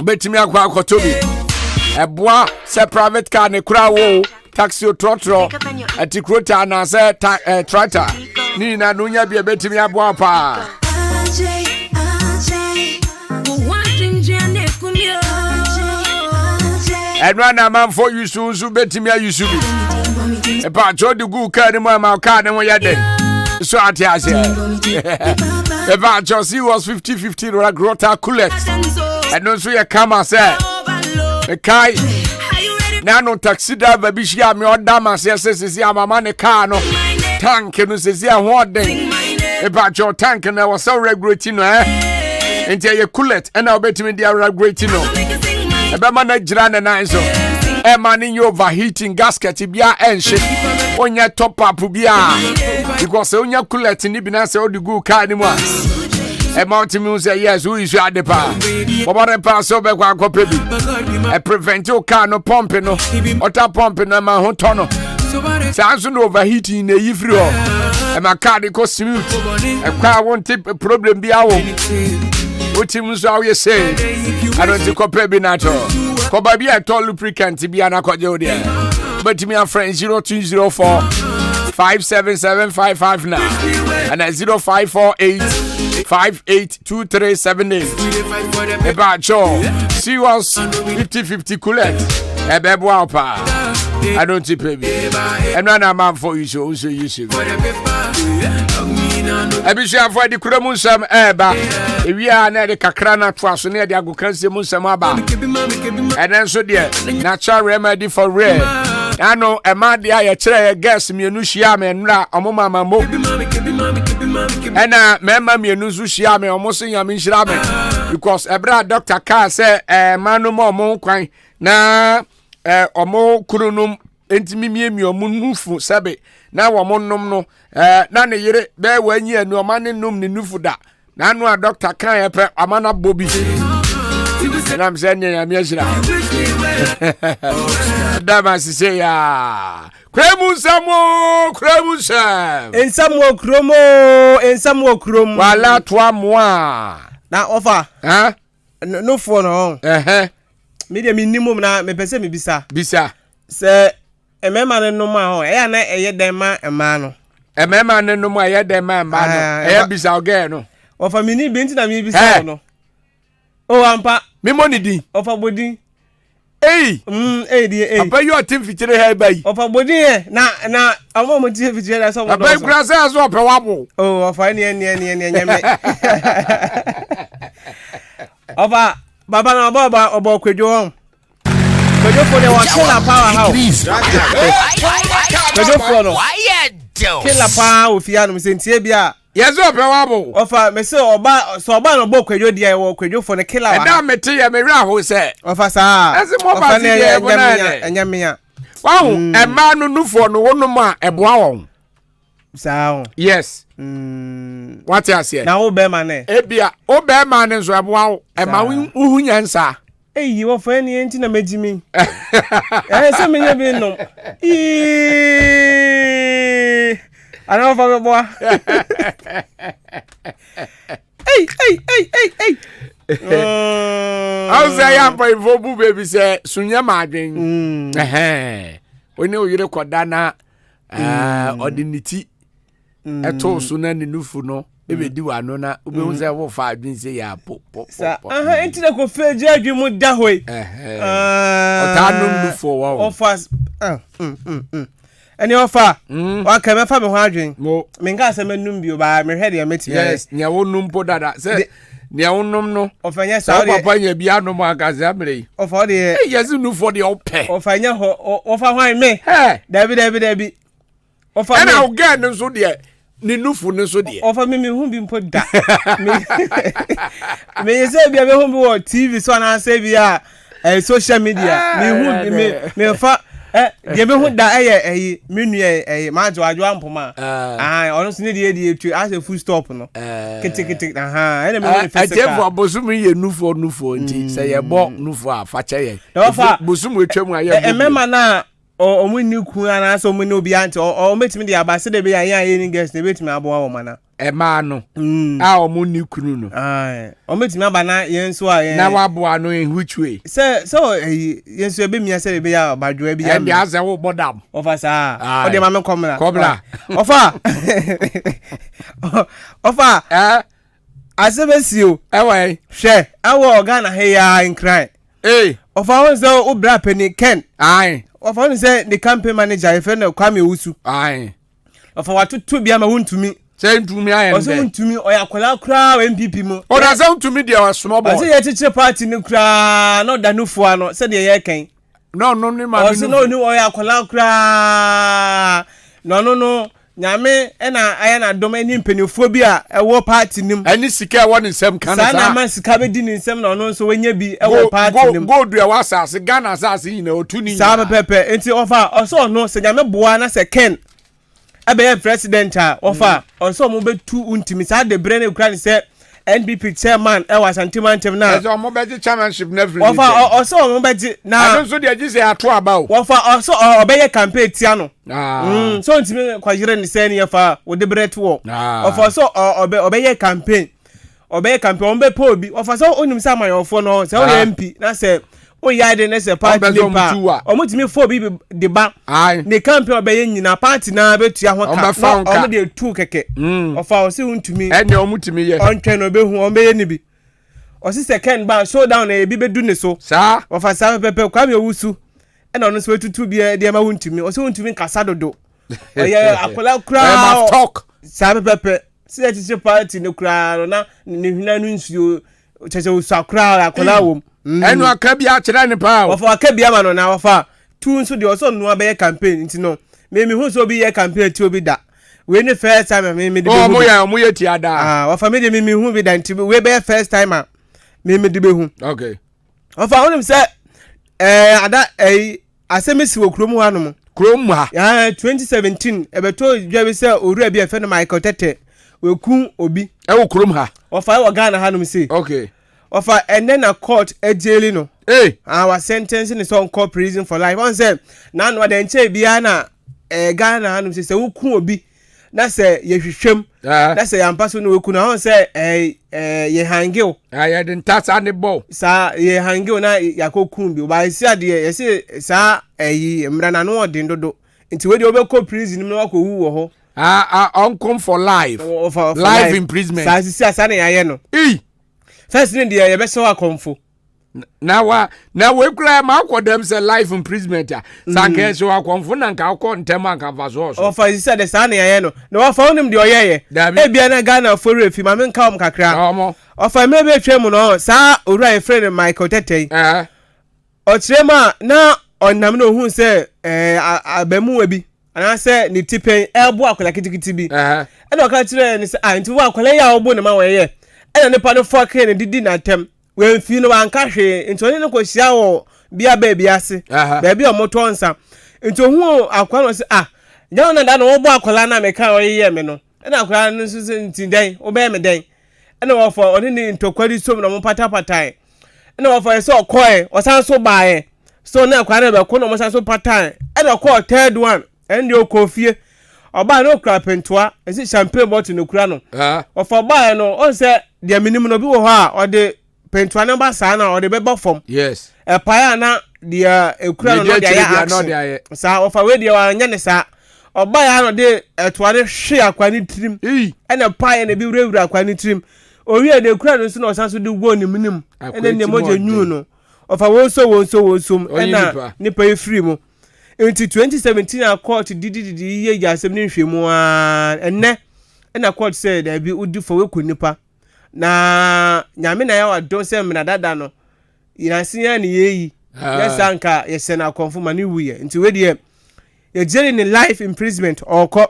Betimi akwa akotobi. Eboa se private car ne kura wo taxi trotro. Atikrota na se tractor. Ni na nunya bia betimi aboa pa. Enwa na man for you so betimi ayusu bi. Ebacho de gu car ne ma car ne wo yade. So atiase. Ebacho see was 50-50 ra grota coolet. And no so you come and say, "Kai, now no taxi driver be share me order man say am a man car no tank no say what thing about your tank na was so regulating no until you coolet and now bet me dey regulating no e be man gira na nan so e man in overheating gasket bia enhye onya top up bia because onya coolet ni bi na say o di go car ni mu a amount me say yes who is your depa obare pass over kwa kopebi e prevent your car no pumping no water pumping na ma ho tono sanso no overheating na yifri ho e ma car dey go smooth e kwa won tip problem bi awo otim so awe say I don't think kopebi na to ko ba bi e to lubricant bi ana koje o there but me a friend 0204 577 and 0548 582378. About Joe, she was 50-50 coolet. A baby pa. I don't tip baby. And when I'm out for you, so you should. I be sure for the Kuramusam Eba. If we are near the Kakrana Trust near the Agukansi Musamaba. And then so dear, natural remedy for rare. I know a man the I try a guess me nushia me nra omoma mambo. And member me nushia me almost in yamishra me because a bra doctor car say manu mo kwan na omo kurunum entimi mi omunufu sabe na wo monnom no na ne yire be wanyi anu omane num ne nufu da na anu a doctor kan ye pe amana bobi na am say nya me ashira dama si say ya Kremusam ensamwo krom wala toa moa na offer no for no me de minimum na me pese me bisa se emema ne no ma ho e na eye den ma ema no emema ne no ma eye den ma ema no eye bisa oge no offer me ni binti na me bisa no o ampa me money din offer bodin Hey, Papa, you are team feature here by Ofa body na amo mo team feature na so mo. Papa, grass as well pewabo. Oh, ofa ni nyame. Ofa baba na baba obo kwejo hom. Kwejo for the killer power house. Kwejo for no. Killer power ofia no sentie bia. Yes, pewabo. Ofa me say oba no bo kwejo dia wo kwejo for the killer. E da mete ya me ra ho say. Ofa sa. Ese mo ba ti e bona anyame ya. Wow, e ma no nufo no wonum a eboa won. Sa. Yes. What you say? Na wo be ma ne. E bia, wo be ma ne so eboa wo. E ma wu nyansa. Hey, wo fa ni enti na magimi. Se me nya bi no. I don't know boy. Hey. I say I'm by Vobu baby say Sunya Madrin. When you record na ordinity at all sooner than nufu no. If you do anona, we will say what 5 days say ya pop. Ain't the coffee judge you would that way. Otanum for offers. Any offer? What can I find me wondering? Minga se menum bio ba me head ya meti. Yes, nya wonum po dada. Say nya wonum no. Ofanya sa papa nya bia no ma akazamre. Offer de. Yes no for the ope. Ofanya ho offer hwan me. Dabi. Offer me. And I'll get no so there. Ni nufu no so there. Offer me hu bi mpo da. Me say bia be hu bi wo TV so na say bia social media. Me hu me fa ye be hu da menu majo ampoma honestly need the etu as a full stop no kete ene me hu physical atefo bosum ye nufu nti say ye bo nufu a fa che ye bosum etwam aye emema na o mu ni ku ana so mu ni obi anti o metimi de abase de be yan ye ni guest na betimi abo wo mana ema no a omo ni kunu no ometimi aba na yenso a na wabo no in which way so yenso ebe mia se ebe ya badwo ebe ya and as a wo bodam ofa sa o de ma me komla ofa asebesio ewe hwe awo Ghana he ya in cry ofa won say o bra penny Ken ofa won say the campaign manager e fe na Kwame Wusu ofa watutu bia ma wuntumi say ntumi ayen o say ntumi o ya kwala kra MPP mu o da say ntumi dia wa small boy say ye chiche party ni kra no da nufu ano say de ye ken no ni ma o say no ni o ya kwala kra no nyame ena aya na dom eni mpenifo bi a ewo party nim ani sika ewo ni nsem kan sa na man sika be di ni nsem na no so wenya bi ewo party nim go do e wasase Ghana asase yin otu ni sa pepe enti ofa oso no se nyame boa na se Ken ebe president a ofa oso mo betu untimi sa de bre na kura ni se NPP chairman Ashanti-Mantem na ezo mo beji chairmanship na every ofa oso mo beji na aso de agi se ato aba o ofa oso obeye campaign tia no so ntimi kwajire ni se ni yafa wo de bre to ofa so obeye campaign on be po bi ofa so onim sa mayofo no se o MP na se o yade na se party leader omutimi fo bi de ba ne campaign obeye nyina party na betua ho ka o de tu keke ofa o se untumi ene omutimi ye ontwe no behu o beye ni bi o se second ba showdown na bi bedu ne so sa ofa sa pepe Kwame Wusu ena ono so wetutu bi de ma untumi o se untumi nkasa dodo o ye akola kra talk sa pepe se chiche party ne kra na ne hina no nsuo chese usakra akola wom enu akabi a kire ne pa ofa akabi ama no na ofa tu nso de oso no abaye campaign nti no me hu so bi ye campaign ti obi da we ne first time me de be mo ye ti ada ofa me de me hu bi da nti we be first time me de be hu okay ofa onim se ada asemesi wo krom ha no mo krom ha 2017 ebeto dwa se oru bi e fe no Michael Tete we ku obi wo krom ha ofa wo Ghana ha no se okay ofa and then a court ejeli no our sentence in some court prison for life on say na no de nche bia na Ghana hanum say wuku obi na say ye hwehwem na say yampa so no weku na on say ye hangil ya den tata ne bo sa ye hangil na yakoku bi ba si ade ye say sa mra na no odin dodo nti we de obekọ prison no akọ wu wo ho on for life life imprisonment sa si asa na ya no first thing the you be so akomfo na we kura ma akodem say life imprisonment sanke so akomfo na nka akọ ntem anka vaso o fa si say the san ya no na wa fa onim de oyeye e bia na Ghana for refi ma me nka om kakra o fa me be twem no sa owura e friend Michael Tete o trema na onam no hu say abamu wa bi ana say ni tipen elbo akola kitikiti bi e do ka kire ni say nti wa akola ya obo na ma weye ena ne pa no fake ne didi na tem we fi no anka hwe ntoni ne ko hia wo bia ba bia ase ba bia omoto nsa nto hu akwa no se nya na da no wo bo akola na me ka oyeye me no ena akwa no so nti den wo be me den ena wo fo oni ni ntokwari som na mo patapatai ena wo fo se okoe o san so baaye so na akwa na be ko no mo san so patai ena ko third one en de okofie oba no kra pentoa esi champagne bottle no kura no ofo ba no on se dia minimum no bi wo ha o de pentoa number sa na o de beba form yes e pa na dia ekura no dia ya sa ofa we dia wa nya ne sa oba ya no de etuare hwe akwani trim ena pa ya na bi wurawura akwani trim owie de ekura no so na osanso de wo ni minim ena ne moje nyu no ofa wo so ena nipa e free mu into 2017 a court didi ye jasem ni hwemu enne na court say there be udi for we kunipa na nyame na ya wadon say mena dada no yansia ne yeyi yesanka yese na confirm ani wuye nti we de ye jeri ni life imprisonment oko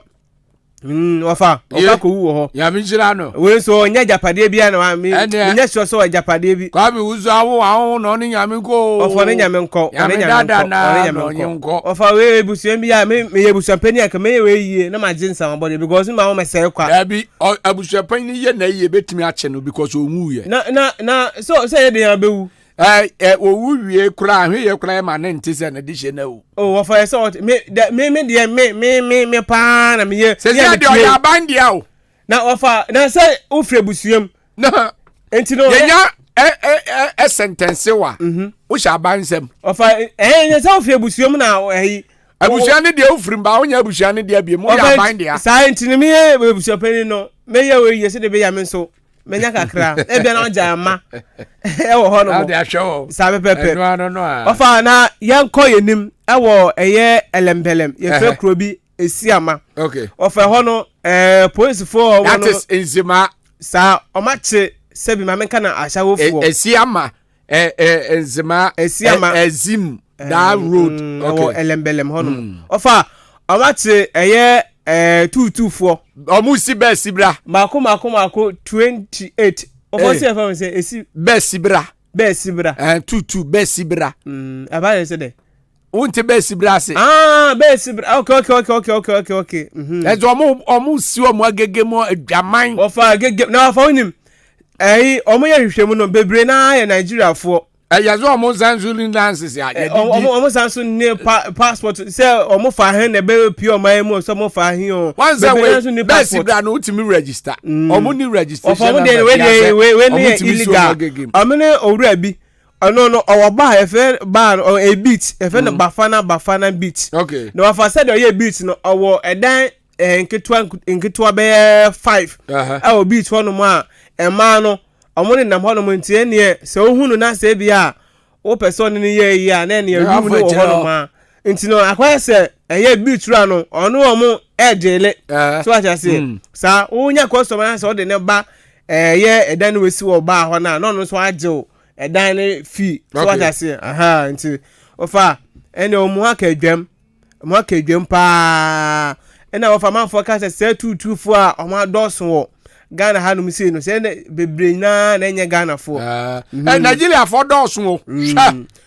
ofa ko wu ho ya mi jira no we so nya japade bia na mi nya so japade bi kwa bi wuzu awo no ni nyame ko ofa ne nyame nko ne nyame nko ofa we busu bia me ye busu pani aka me ye we yie na ma jinsa mabode because ma wo mesere kwa ya bi abusu pani ye na ye betimi ache no because owu ye na so say de ya bewu owu wie kura ahwe ye kura ma na ntise na dishe na o ofa ye so me pa na me ye se ya de o ya bandia o na ofa na say ufre busuam na enti no yenya sentence wa wo sha bansem ofa nya say ufre busuam na abusua ne dia ufrim ba wonya abusua ne dia biem wo ya ban dia sa enti ne me abusua pani no me ye we yesi de be ya me so menya kakra e bia na oja ama e wo ho no sa pepe no ofa na yanko yenim e wo eye elembelem ye fe kro bi esiama okay ofa ho no police for that is enzima sa omache sebi ma menka na ashawo fo esiama enzima ezim that road okay elembelem ho no ofa omache eye 224 omusi be sibra mako 28 ofo se fa say esi be sibra 22 be sibra aba say de wonte be sibra se be sibra okay ezo omusi omu agege mo adwaman ofa agege na ofa onim omu ye hwehwemu no bebre na ye Nigeria fo yazo omu zanzulin dances ya omu sanso ne passport say omu fa hen na be pure oman mu so omu fa hen o wanza we be sibra no utimi register omu ni registration omu de we ni illegal omu ne owura bi no our bar efe bar or a beat efe na bafana beat okay no afa said o ye beat no owo edan nketwa be 5 o beat ho no ma ema no omo ne nam ho no ntie ne se ohunu na se bia o person ni ye ya na ne yum no ho no ma nti no akwa se eye beat ra no ono omo ejele so acha se sa unya customer na se o de ne ba ye edan we si wo ba ho na no so agye edan ne fi so acha se nti ofa ene omu aka adwam pa ena ofa manfo ka se 224 a omo doso wo Ghana hanum si no se bebre na enye Ghana fo Nigeria for doso wo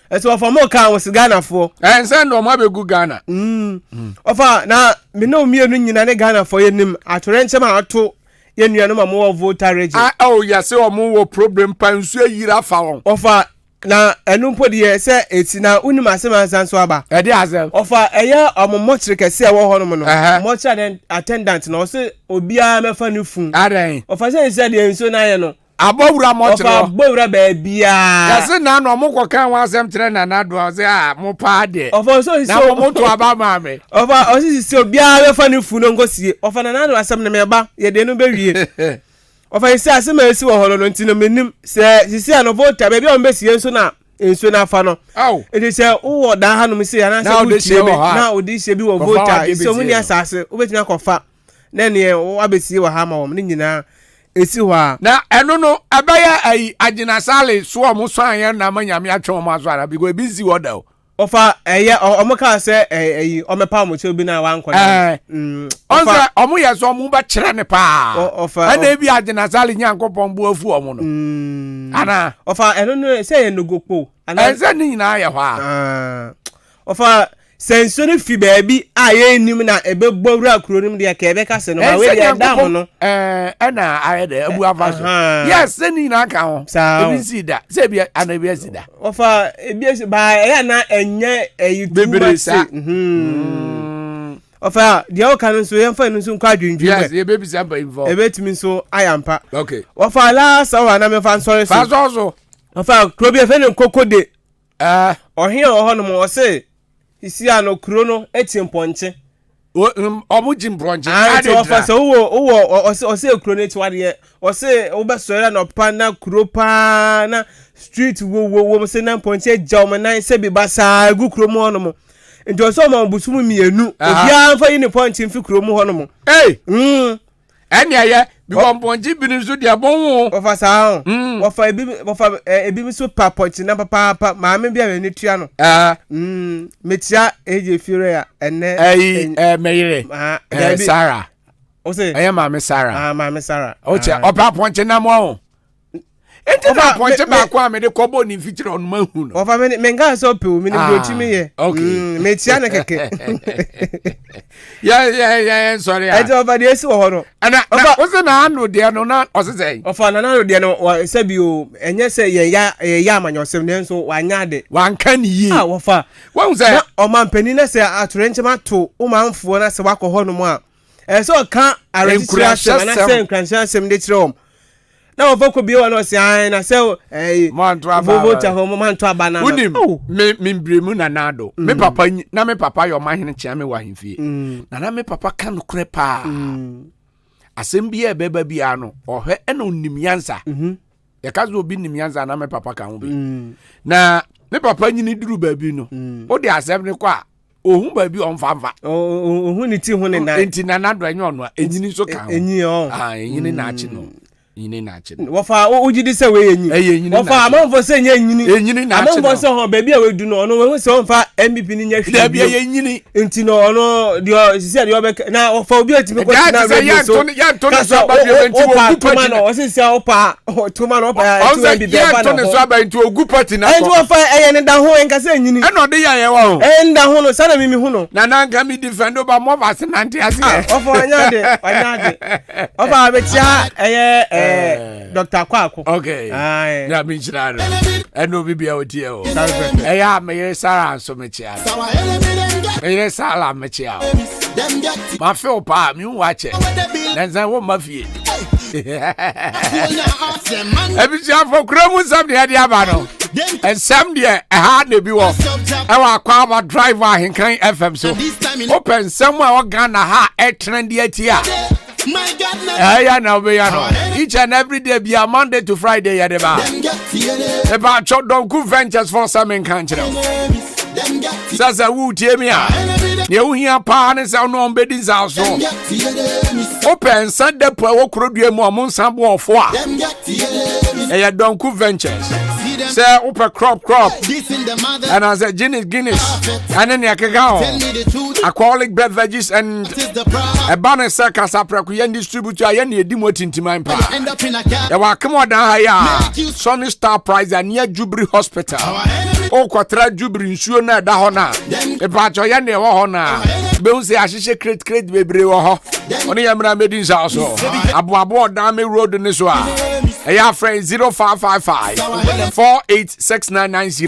eso ofa mo ka wo si Ghana fo ense no mo abegu Ghana ofa na me no mienu nyina ne Ghana fo yenim atorenche ma ato yenuanu ma mo voter register oh yes o mo wo problem pansu ayira fa won ofa na enumpo de se eti na unim asema sanso aba e de azem ofa eye omomochire kese e wo ho no mo no mochire attendant na o se obia mefa ne fun adan ofa se de enso na ye no abowura mochire ofa abowura ba bia yase na no mo kokan wa asem kire na na do se mo pa de ofa so na mo to aba ma me ofa o si obia mefa ne fun no ngosie ofa na do asem ne meba ye de no be wie ofa isi asema esi wo holo no ntino menim se sisi ano voter be on besie enso na fa no edi se wo da hanum se ya na se wo na odi se bi wo voter so muni asase wo betina kofa na ne wo abesie wo ha ma wo ne nyina esi ho a na eno no abaya ai agina sale so o mo so anya na manyame atwe o maso ara bigo ebi si wo da ofa eye omoka se omepa mo che bi na wa nkona onza omo ye so omo ba kire ne pa ofa ana bi agina sale nyankopon bu afu omo no ana ofa eno no se ye nogopo ana enze ni nyina ye ho a ofa sensori fi baby aye nim na ebe bowura kuro nim de ka ebe ka se no ba we de dam no ana aye de abu avaso yes se ni na ka ho ebi si da se bi ana ebi si da ofa ebi ba ya na enye bebere sa ofa de o kan so yem fa no so kwa dwundwu yes e bebi sa ba involve ebe timi so ayampa okay ofa la sa wa na me fa nsori fa so ofa kuro bi e fe ne kokode ohia ho no mo se isi ano kuro no etimponche omu jimponche ade ofa so wo ose kuro no etiwade ose wo besore na pa na kuro pa na street wo se na ponche jaw na se bi basa gu kuro mo no mo nti so mo busum mienu obia mfa yini ponche mfi kuro mo ho no mo eni aye bi ponche bi nso dia bon ofa sa ofa ebi so pa ponche na papa ma me bia ni tua no metia eje fiore ya ene meyire Sarah o se ma me Sarah ma me Sarah o che opa ponche na mo enti na ponche ba kwa me de kobo ni fitire on mahu no ofa me nga so pe o me ni brochi me ye metia na keke yeah sorry enti ofa de esi wo ho no ana o se na anu de no na o se sei ofa na anu de no se bi o enye se ye ya amanyo sem ne so wanya de wanka ni yi ofa won se o man pani na se atorenche ma to o manfo na se wakọ ho no mo a so kan arrangement na say nkranhyasem de kire na ofoko bi won no say na say manto aba vote ho manto aba na unim me mbremu na nado me papa yo mahene chia me wa hemfie na me papa kan kure pa asem bi e beba bia no ohwe ena onim yansa ya kazo obi nim yansa na me papa kan ho bi na me papa nyini duru ba bi no o de asem ne kwa ohun ba bi onfamfa ohun ni ti hun ni na enti na nado enyo no enyini so kan enyi o enyini na achi no yini na achi no wofa ojidi se we enyi wofa amanfo se nya enyini na achi no amanfo se ho ba bi a we du no no we se onfa MVP ni nya hwe da bi enyini enti no no de sisi de obe na wofa obi atimi ko na radio so ya to ne so ba de enti ogu party no o se sia opa to man opa enti we bi be ba na to ne so ba enti ogu party na enti wofa eye ne da ho enka se enyini e no de ya ye wa ho nda ho no sana mimi hu no na nanga mi defend oba mo va se nante ase wofa anyade wofa abetia eye Dr. Akwaaba. Okay. Ya mi chiraro. Eno bibia otie o. Eya me Sara so me chia. Me Sara me chia. Ma feel pa mi wache. Nanza wo mafie. Ebi chia for kromu sam de ade aba no. And sam de ha na bi wo. E wa Akwaaba driver Ahenkan FM so. Open somewhere o Ghana ha e trend de atia. My God, no. Each and every day, be a Monday to Friday, Yadeba. About Chodonku Ventures for some in country. Sasa Wu Tiemia. You hear partners on no beddings house. Open Sunday, Power Crodia Momon Sambo of Four. A Donku Ventures. Say, Upper crop. And as a Guinness. And then Yakagao. Alcoholic beverages and a banner circus and distributor. I need demote into my pa. Come on down here. Sonny Star Prize and near Jubri Hospital. Oh, Quatra Jubri, sure na dahona. A batch of Yane Wahona. Bouncy Ashisha crate baby. Only Yamra Medins also. Abu Dame Road in this one. A friend 0555 486990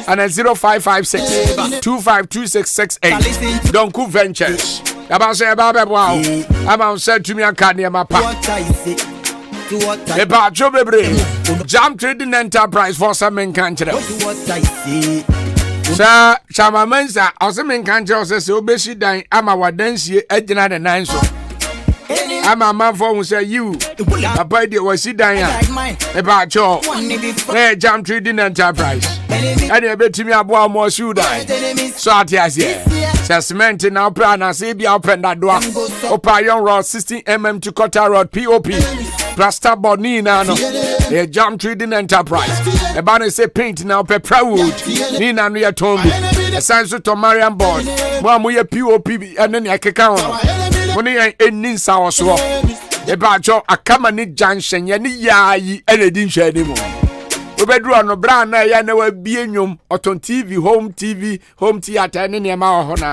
and a 0556 252668. Don't cook ventures. About say about wow. About said to me and can't near my pa. About Joe Bebre. Jam Trading Enterprise for some in country. Sir, Chama Mensa, or some in country says, Obeshi dying. I'm our dance here at the 9 so. I'm a man for who say you. A party was sit down about your Jam Trading Enterprise. And you bet me about more should I. So I say, cement in our plan and say be open that door. Opa young rod 16 mm to cutter rod POP. Plaster board Nina no. A Jam Trading Enterprise. A banner say paint now pepper wood. Nina no ya told me. A sign to Marian board. Mom we a POP and then I can Money ain't sour so. About your Akamani Junction, Yanni Yai, and a didn't share anymore. We better on a brand, I never be in you, or on TV, home theater, and any amount of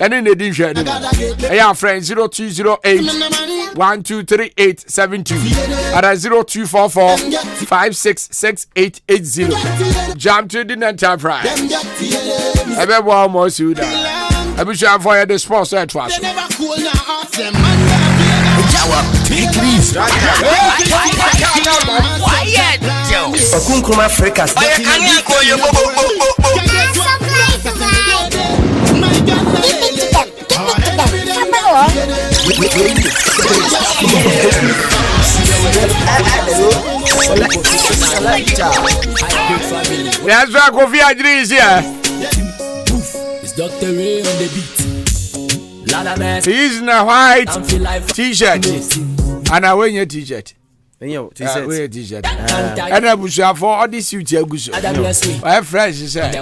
and then they didn't share anymore. I have friends 0208 123872 and 0244 566880. Jam Trading Enterprise. I bet one more suit. I wish I avoid the sports at once. Okunkum Africa. That's why Kofi Adri is here. It's Dr. Ray on the beat. He's in a white t-shirt. And I wear your t-shirt. Wear t-shirt. And I wish you for all this suit. My friend, she said,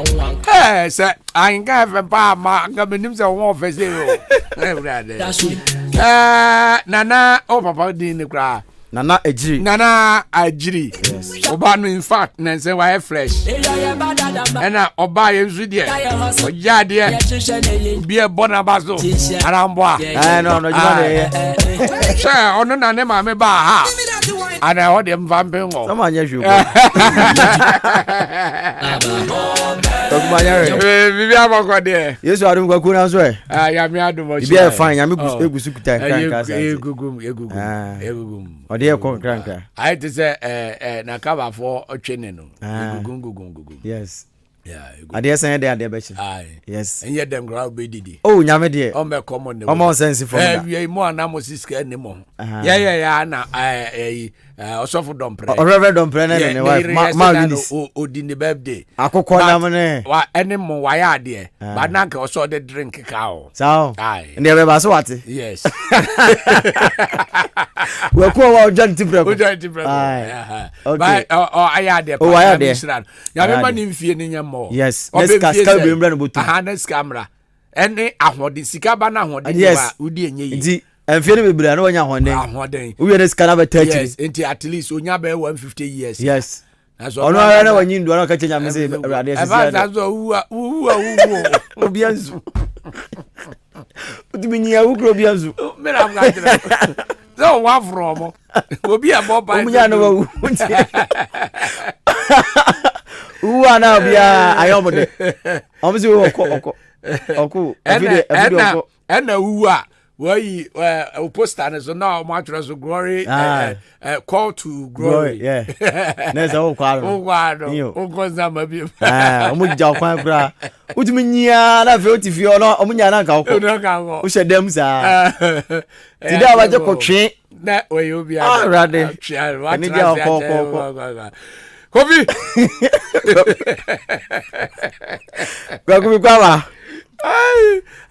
hey, sir, I ain't got a bar. I'm going to say one for zero. Nana, oh, Papa didn't cry. Nana Ajiri. Yes. Obano in fact, Nancy why fresh. And Oba is with you. Yeah, dear. Be a bonabazo. Aramba. No, you Sir, on the name of me bar. And I heard them vamping. Come on, yes, you. Bibi abako de. Yesu adum kwaku na so e. Ya me adum o. Bibi e fine, ya me egusu kuta kranka sa. Egugum. Ode e kon kranka. I to say na cover for otwene no. Egugum. Yes. Yeah, ade sen de ade be chi. Yes. And yet them ground be didi. Oh, nyame de. On be common. Omo sense for that. We mo anamo siska ni mo. Yeah na osofu dompre. Reverend dompre na ne wife ma Eunice. Odi ni birthday. Akokọ na mo ne. Wa ene mo wa ya de. But na ka oso de drink ka o. Sao. Ne be ba so wate. Yes. We ko wa ojan tipre ko. Ojan tipre ko. Ba aya de. Oh, aya de. Ya be ma ni mfie ni nyam. Yes. Let's cascade be mbra no botu. Next camera. Ene ahode sika ba na ahode ba udi enye yi. Di emfie no bebre na wonya ahode. Ahode. We na sika na be 30. Yes, enti at least onya be 150 years. Yes. Ono ara na wanyi ndo na ka chenya me say rade sisi. Eba za zo wu. Obianzu. Udi minya wu kro obianzu. Me na ga jira. So wa from. Obi abo ba. Omunya no wu. Uwa na bia ayomode. Omzi oko. Ena uwa why poster na so now match so glory call to glory. Yeah. Neza o kwaro. O goza mabi. Omu ja kwan kura. Utimi nyia na fe otifi ono omunya na nka oko. O shedem sa. Ti da wa je ko twe. Na we obi a. Rade. Ni ja oko. Kofi. Kwa.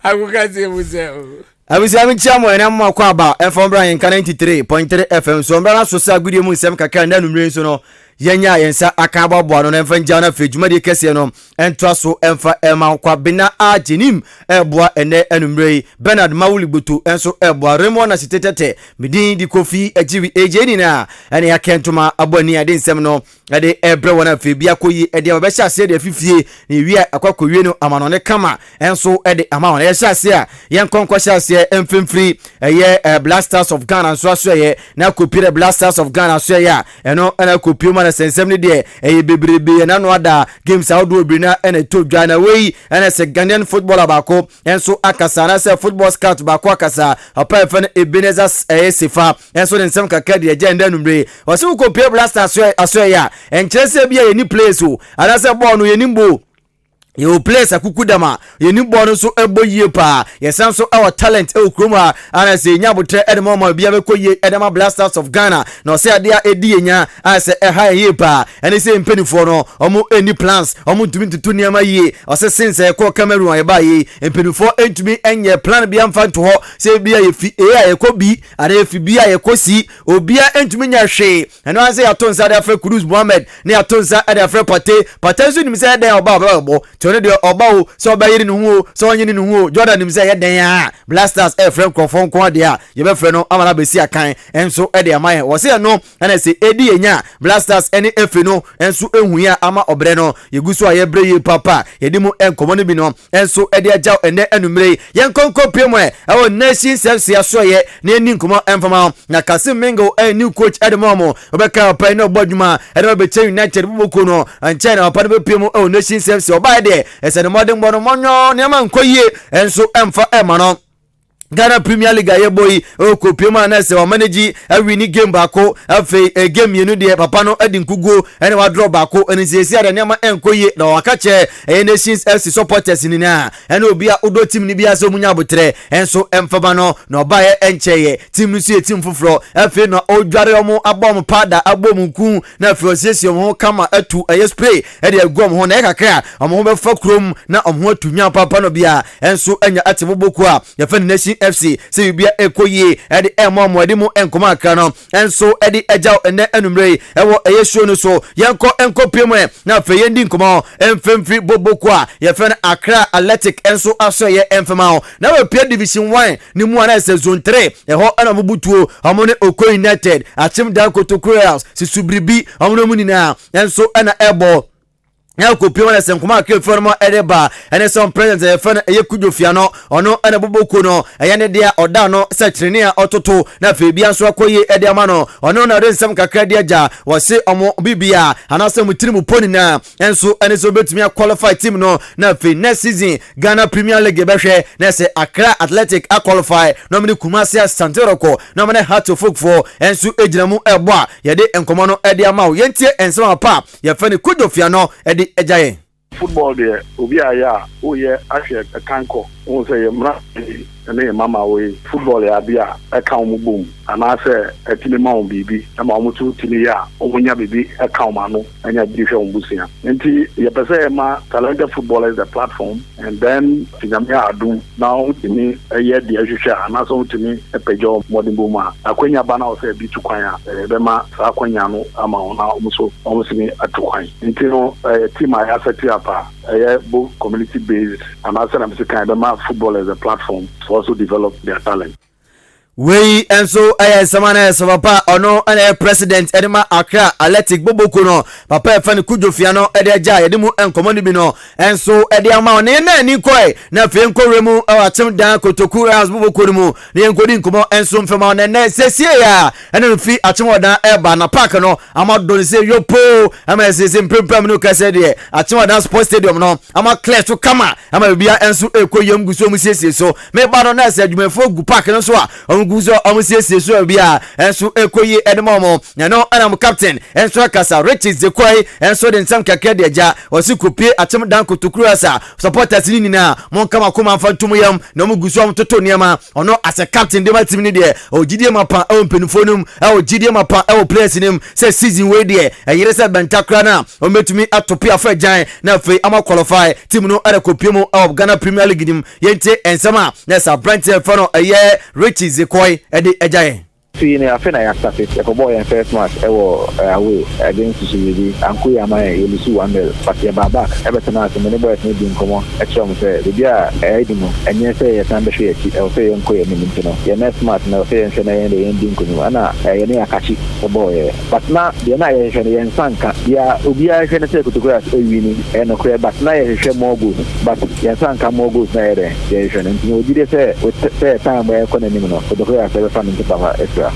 Akukaze museo. Abisi amichamo ena mu Akwaaba FM Ahenkan 93.3 FM so mbra na so sa gudie mu nsem kakra na numre so no yenya yensa aka babo no mfa nja na fejuma de kese no entwa so emfa ema kwa bina ajenim eboa ene anumre Bernard Mawuli Butu enso eboa Remo na sitetete midin di Kofi ajiwi ejeni na ene yakentuma aboni ade nsem no ade ebre wona febia koyi ede obesha ase de fifie ni wi akwakowie no amano ne kama enso ede amano ye sha ase a yenkonkwa sha ase emfemfiri eye Blasters of Ghana so aso ye na kopire Blasters of Ghana so ye eno ena kopio na sensem ne de eye bebrebe na no ada games outdoor bi na ena todwa na wei ena se Ghanaian footballer bako enso akasa na se football scout bako akasa apa efe Ebenezer Sefa enso den sem kakra de agenda numre wose kopie Blasters aso ye enkyerese bia ye ni place o ana se ball no ye ni mbo yo place akukudama ye ni ball no so eboyie pa ye sanso our talent e kroma ana se nyabotre edema ma bia be koye edema Blasters of Ghana no se ade a edi enya ana se e ha ye pa ene se mpenifo no omo any plans omo ntumi tutu niama ye o se since e ko Cameroon ye ba ye mpenifo entumi enye plan bia mfa to ho se bia ye fi e ye ko bi are fi bia ye ko si obia entumi nya hwe eno an se ya tonsa de Afre Kudus Mohammed ne ya tonsa de Afre Pate so nim se de oba tone de obawo so obayiri no hu so onyini no hu Jordan nim say ye den a Blasters friend krofon ko de a ye be frɛ no amana besi akan enso e de amaye wo se no na se edi enya Blasters ene efe no enso ehu ya ama obre no ye guso a ye bre ye papa ye di mu enkomo no bi no enso e de agyaw ene anumre ye nkonko pemo e wo nation service aso ye na eni nkomo enfama na Kasim Mingo new coach Edmomo obeka pa no bodwuma e be che United buboko no anche na pa no be pemo e nation service oba de ese no modern bono monyo ne ma nkoye enso emfa ema no Ghana Premier League aye boy o kopiema na se o manage awini game bako afi game yenu de papa no edi nkugo ene wa draw bako ene siesia de nema enkoye na wakache Nations FC supporters ni na ene obi a odo team ni bia so munya botre enso emfaba no na obaye encheye team nu sie team foforo afi na odware omo abom pada abom ku na afi osiesie ho kama atu aye spray ede agom ho na ekakra omo ho be fa krom na omo atunya papa no bia enso enya ateboboku a ya fa Nation FC se bia ekoye ede emom ede mu enkoma akra no enso ede ejaw ene anumre ewo eye show no so enko pemwe na fe yendi nkoma emfemfri boboku a ye fe na Accra Athletic enso aso ye emfema na we pia division 1 ni mu ana se zone 3 eho ana mubutuo amone Oko United achim dan Kotoko Royals si subribi amono mu ni na enso ana ebo na ko pio na senkoma ke formo edeba ene some president e fa na ye kudofia no ono ene boboko no eye ne dia oda no se trene a ototo na fe bia so akoye ede ama no ono na rensam kakra dia ja wo se omo bibia anase mutiri mu poni na enso ene so betumi qualify team no na fe next season Ghana Premier League behwe na se Accra Athletic a qualify no mini Kumasi Santeroko no mene Hearts of Oak for enso ejinamu ebo a ye de enkomo no ede ama wo yentie ensema pa ye fa ne kudofia no ede ejaye football there obi aya o ye ahwe kanko o say ye mra ene mama we football ya bia aka omo bom ana say etimi ma on bibi ama omo tu timi ya omunya bibi aka omo no anya bi hwe ombusia enti ye pese ma talented footballers the platform and then tigamia adu now timi ye de ahwehwe ana so timi epejo modimbo ma akwanya bana o say bi tukwan a be ma sa akwanya no ama ona omo simi atukwan enti no team aya seti apa both community based and also I'm saying kind of football as a platform to also develop their talent. We and so samana so papa ono ene president edema Accra Athletic Boboko no papa fa ne kudofia no ede agya yede mu enkomoni bi no enso ede ama ne na ni koi na fe nkorwe mu atem dan kotoku as Boboko mu ne nkodi nkomo enso mfema ne sesie ya ene fi atem odan eba na park no amado se yopo ama sese mpempem no kase de atem odan sports stadium no ama clear to kama ama bia enso ekoyem guso mu siesie so me ba no na se adwumefo gu park no so a guzo omusiesie so bia enso ekoyi edmomo na no anam captain enso akasa Riches Zekoi enso de nsam kakede agya osikopie atem dan kotokuru asa supporters ni na mon kama koma fantum yam na mu guzo mtoto niama ono as a captain de team ni de ogidie mapa e mpenfonum e ogidie mapa e players nim say season we de ayire se bentakra na o metumi atopi afa gyan na fe ama qualify team no ara kopie mu of Ghana Premier League dim yente ensama na sa brand fano aye Riches Zekoi ede ejaye See, I think I have started a boy and first match away against Susie and Kuyama, you see 1-0, but you're back. Everton has many boys maybe in common. Actually, say, the year, and you say, a time I'll say, Uncle, your next match, no say, and the ending Kunana, a catchy boy. But now, the night and Sanka, yeah, Ubia can take to grass winning and a clear, but now you share more good, but Yansanka more good there. And you did say, with time where economy, for the grass ever found into power extra.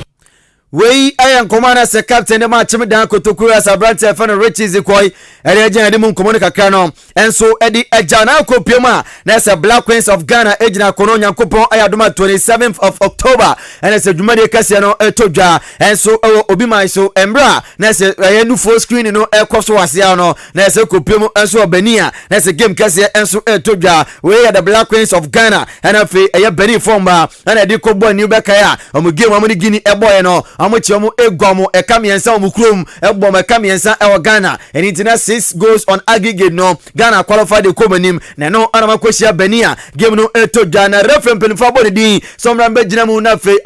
We I am commander se captain ma chimi dan kotokuru as abrante fa no Riches Zekoi ere agya de mu nkomo kakra no enso edi agya na kopiema na se Black Queens of Ghana ejina kono nyankopon ayadoma 27th of October and se dwumade kase no etodwa enso obi man so embra na se yenu full screen no ekoso wase no na se kopiemu enso obania na se game kase enso etodwa we are the Black Queens of Ghana and afi eye beni forma na edi kobo new bekaya omu game amuni gini eboye no amochi omu egwamo ekamiensa omu krom ebom ekamiensa ewo Ghana and international 6 goals on aggregate no Ghana qualified the komanim na no anama kweshia benia game no etodwa na referee penfo body din somrambe ginamu na fe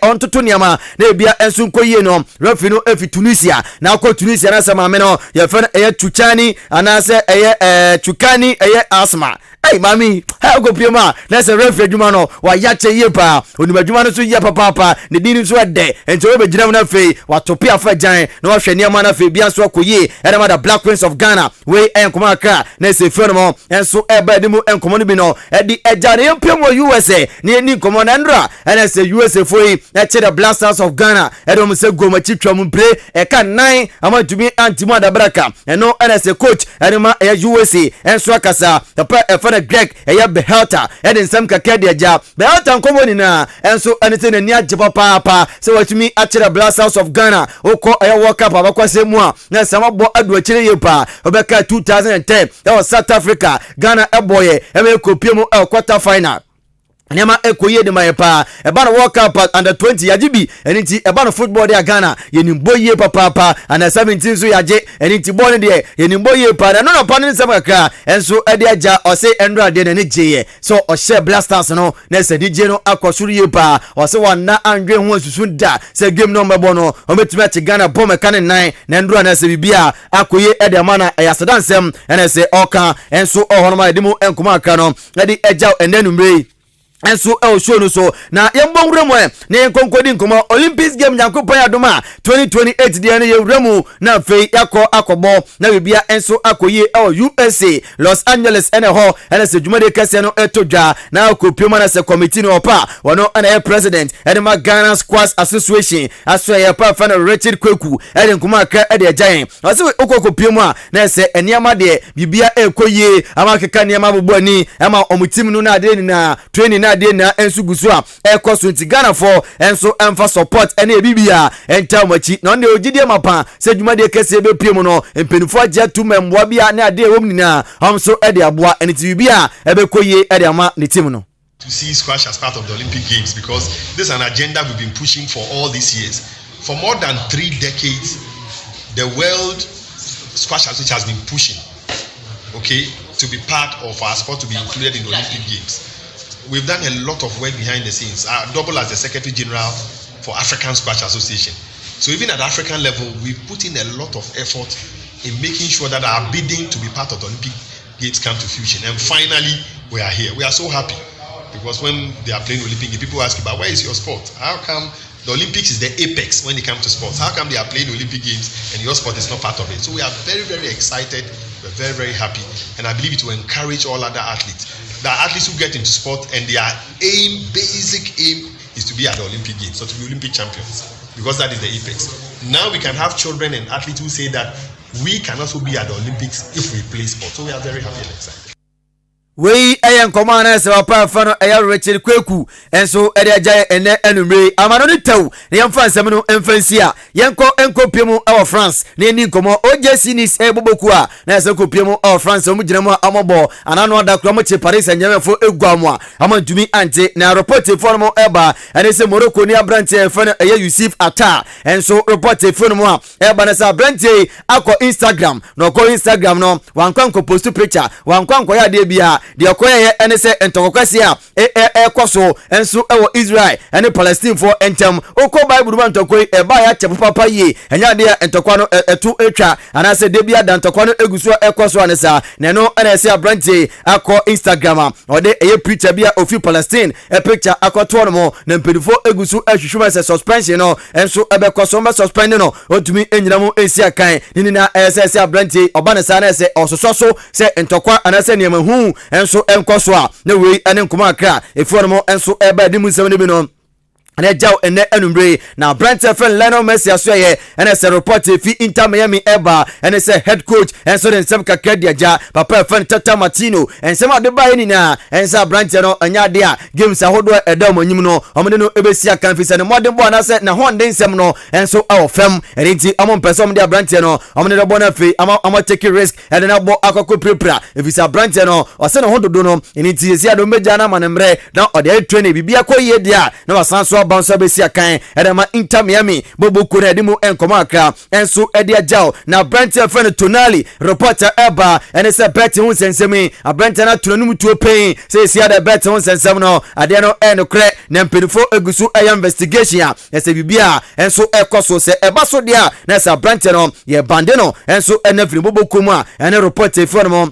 onto toniama na bia enso nkoye no referee no efi Tunisia na ko Tunisia na sama me no ye fe eye Tuchani anase eye Chukani eye Asma hey mami ha go piema na se referee djuma no wa yache yepa onima djuma no so ye papa ne din so de ento we begina na fe wa topi afa jan na wa hwene ama na fe bia so akoye era ma da Black Queens of Ghana we enkoma aka na se fe no mo enso eba de mu enkomo no bi no edi eja na yempem wo USA ne ni enkomo na ndra na se USA foi na che the Blasters of Ghana edom se goma chitwa mu bre eka 9 ama tumi antimu adabraka eno na se coach enema USA enso akasa the Greg eye Behelta eden sam kakede agya Behelta nkomo ni na enso anete na ni agye papa se watumi akire Blasters of Ghana oko eye World Cup abakwase mu a na samabo adu akire yepa obeka 2010 that was South Africa Ghana eboye eme kopie mu quarter final Nema ekoye de mayepa eba no World Cup under 20 yajibi eniti eba no football de Ghana yenimboye papa under 17 so yaje eniti ball de yenimboye pa na no pa ne semaka enso ede aja ose endra de ne jeye so o share Blasters no na se DJ no akosuru yepa ose wana andwe ho susu da se game no mbebo no o metumi ati Ghana bomb kan 9 na endra na se bibia akoye ede mana yasedansem ene se oka enso ohonoma edimu enkuma aka no ede aja enenumre enso e show no so na yembo nwremu na yenkonkodi nkomo Olympics game Nyankopon adoma 2028 de na yewremu na fei akobo na bibia enso akoye e USA Los Angeles ene ho ene se dwumade kase no etodwa na akopio na se committee no opa wono ene president ene ma Ghana Squash Association aso ye pa fa na Richard Kweku ene nkoma aka ede giant ose okokopio mu a na se eniama de bibia ekoye amakeka niama bobuani ama omutim no na ade ni na training na de na ensu gusu a ekoso nti Ghana for enso emfa support ene ebibia enta machi na onde ogidie mapa se dwumade kase be piem no empenifo agya tu memboa bia na ade ewom nina homso ede aboa ene ti bibia ebekoye ede ama ne team no to see squash as part of the Olympic Games because this is an agenda we've been pushing for all these years. For more than 3 decades, the World Squash Association has been pushing, okay, to be part of our sport, to be included in the Olympic Games. We've done a lot of work behind the scenes. I double as the Secretary General for African Squash Association. So even at the African level, we've put in a lot of effort in making sure that our bidding to be part of the Olympic Games come to fruition. And finally, we are here. We are so happy because when they are playing Olympic Games, people ask you, but where is your sport? How come the Olympics is the apex when it comes to sports? How come they are playing Olympic Games and your sport is not part of it? So we are very, very excited. We're very, very happy. And I believe it will encourage all other athletes. The athletes who get into sport and their basic aim is to be at the Olympic Games, so to be Olympic champions, because that is the apex. Now we can have children and athletes who say that we can also be at the Olympics if we play sport. So we are very happy and excited. We ayen komana se wapa fa no eya Richard Kweku enso ede agya ene enumre amano ne taw ne yemfa nsem no emfansia yenko piemu e France ne ni nkomo OJC nis e boboku a na se ko piemu e France mu gina mu amobo anano ada kro mo che Paris Saint-Germain eguamu a amantumi ante na report for mo eba ene se Morocco ni abrante fa no eya Yusuf Atta enso report for mo a eba na sa abrante akọ Instagram no ko Instagram no wankwanko post picture wankwanko ya de bia de okoye ene se entokokwase a ekoso enso ewo Israel ene Palestine for entem oko Bible man tokoi eba ya che papa ye enya de entokwa no etu etwa ana se de bia da ntokwa no eguso ekoso anesa ne no ene se abrante akọ Instagram ode eye preacher bia ofi Palestine picture akoto no mo na mpedifo eguso ahwehwuma se suspension no enso ebekoso mba suspend no otumi enyina mo esi akan nini na se abrante obanesa na se osososo se entokwa ana se niam hu enso enkoso a na wei ene nkoma akra efuo mo enso eba di mu nsem ne bi no ane jaw ene enumbre na Brent friend Lionel Messi aso ye ene se report fi Inter Miami eba ene se head coach enso den sem kakra diaja papa friend Tata Martino ensem ade ba ni na ensa Brent no anya de a games ahodo edam anyim no omde no ebesi akan fi se ne modern boy na se na honde nsem no enso awofem ene ti amon person de Brent no omde do bona fi ama take risk ene na bo akoko prepra efisa Brent no ose ne hododo no ene ti esi ado meja na manemre na ode train bibia koye dia na wasanso bounce besi akan edema Inter Miami boboku na edimu enkoma akra enso edi ajao na Brent friend Tonali reporter eba ene se bet hu sensemi a Brent na tunanum tuo pen se sia de bet hu sensem no ade no enokre na mpedifo egusu eya investigation a ese bibia enso ekoso se eba so dia na se Brent no ye bande no enso enafri boboku mu a ene reporter friend mo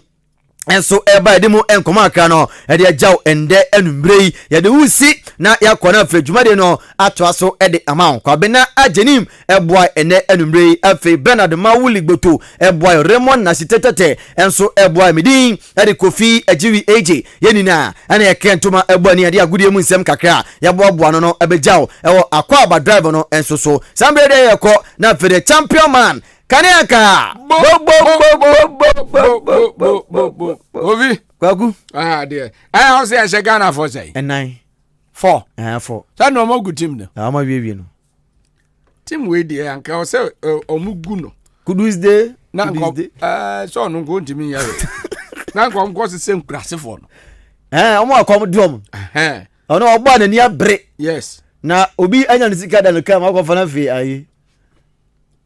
enso eba edimu enkoma aka no ede ajaw ende enumbrei ye de usi na yakona afedwumade no atoaso ede amount kwa bena ajenim eboa ene enumbrei afi Bernard Mawuli gboto eboa Raymond na sitetete enso eboa midin ede Kofi ajiwi AJ yenina ana yakentuma eboa ni ade agudie mu nsem kakra yaboa no no ebejaw ewo Akwaaba driver no enso so sambre de yakọ na fede champion man Kaniaka Ovi Kwaku dear I say I say Ghana for say 9 4 4 that no more good team no ama wie no team we dey anka o say omugu no Kudus day na so no go ntimi ya na nko mko se sem krase for no omo akom dom ono ogba na ni abre yes na obi anya ne sika da no kam akwa na fe ayi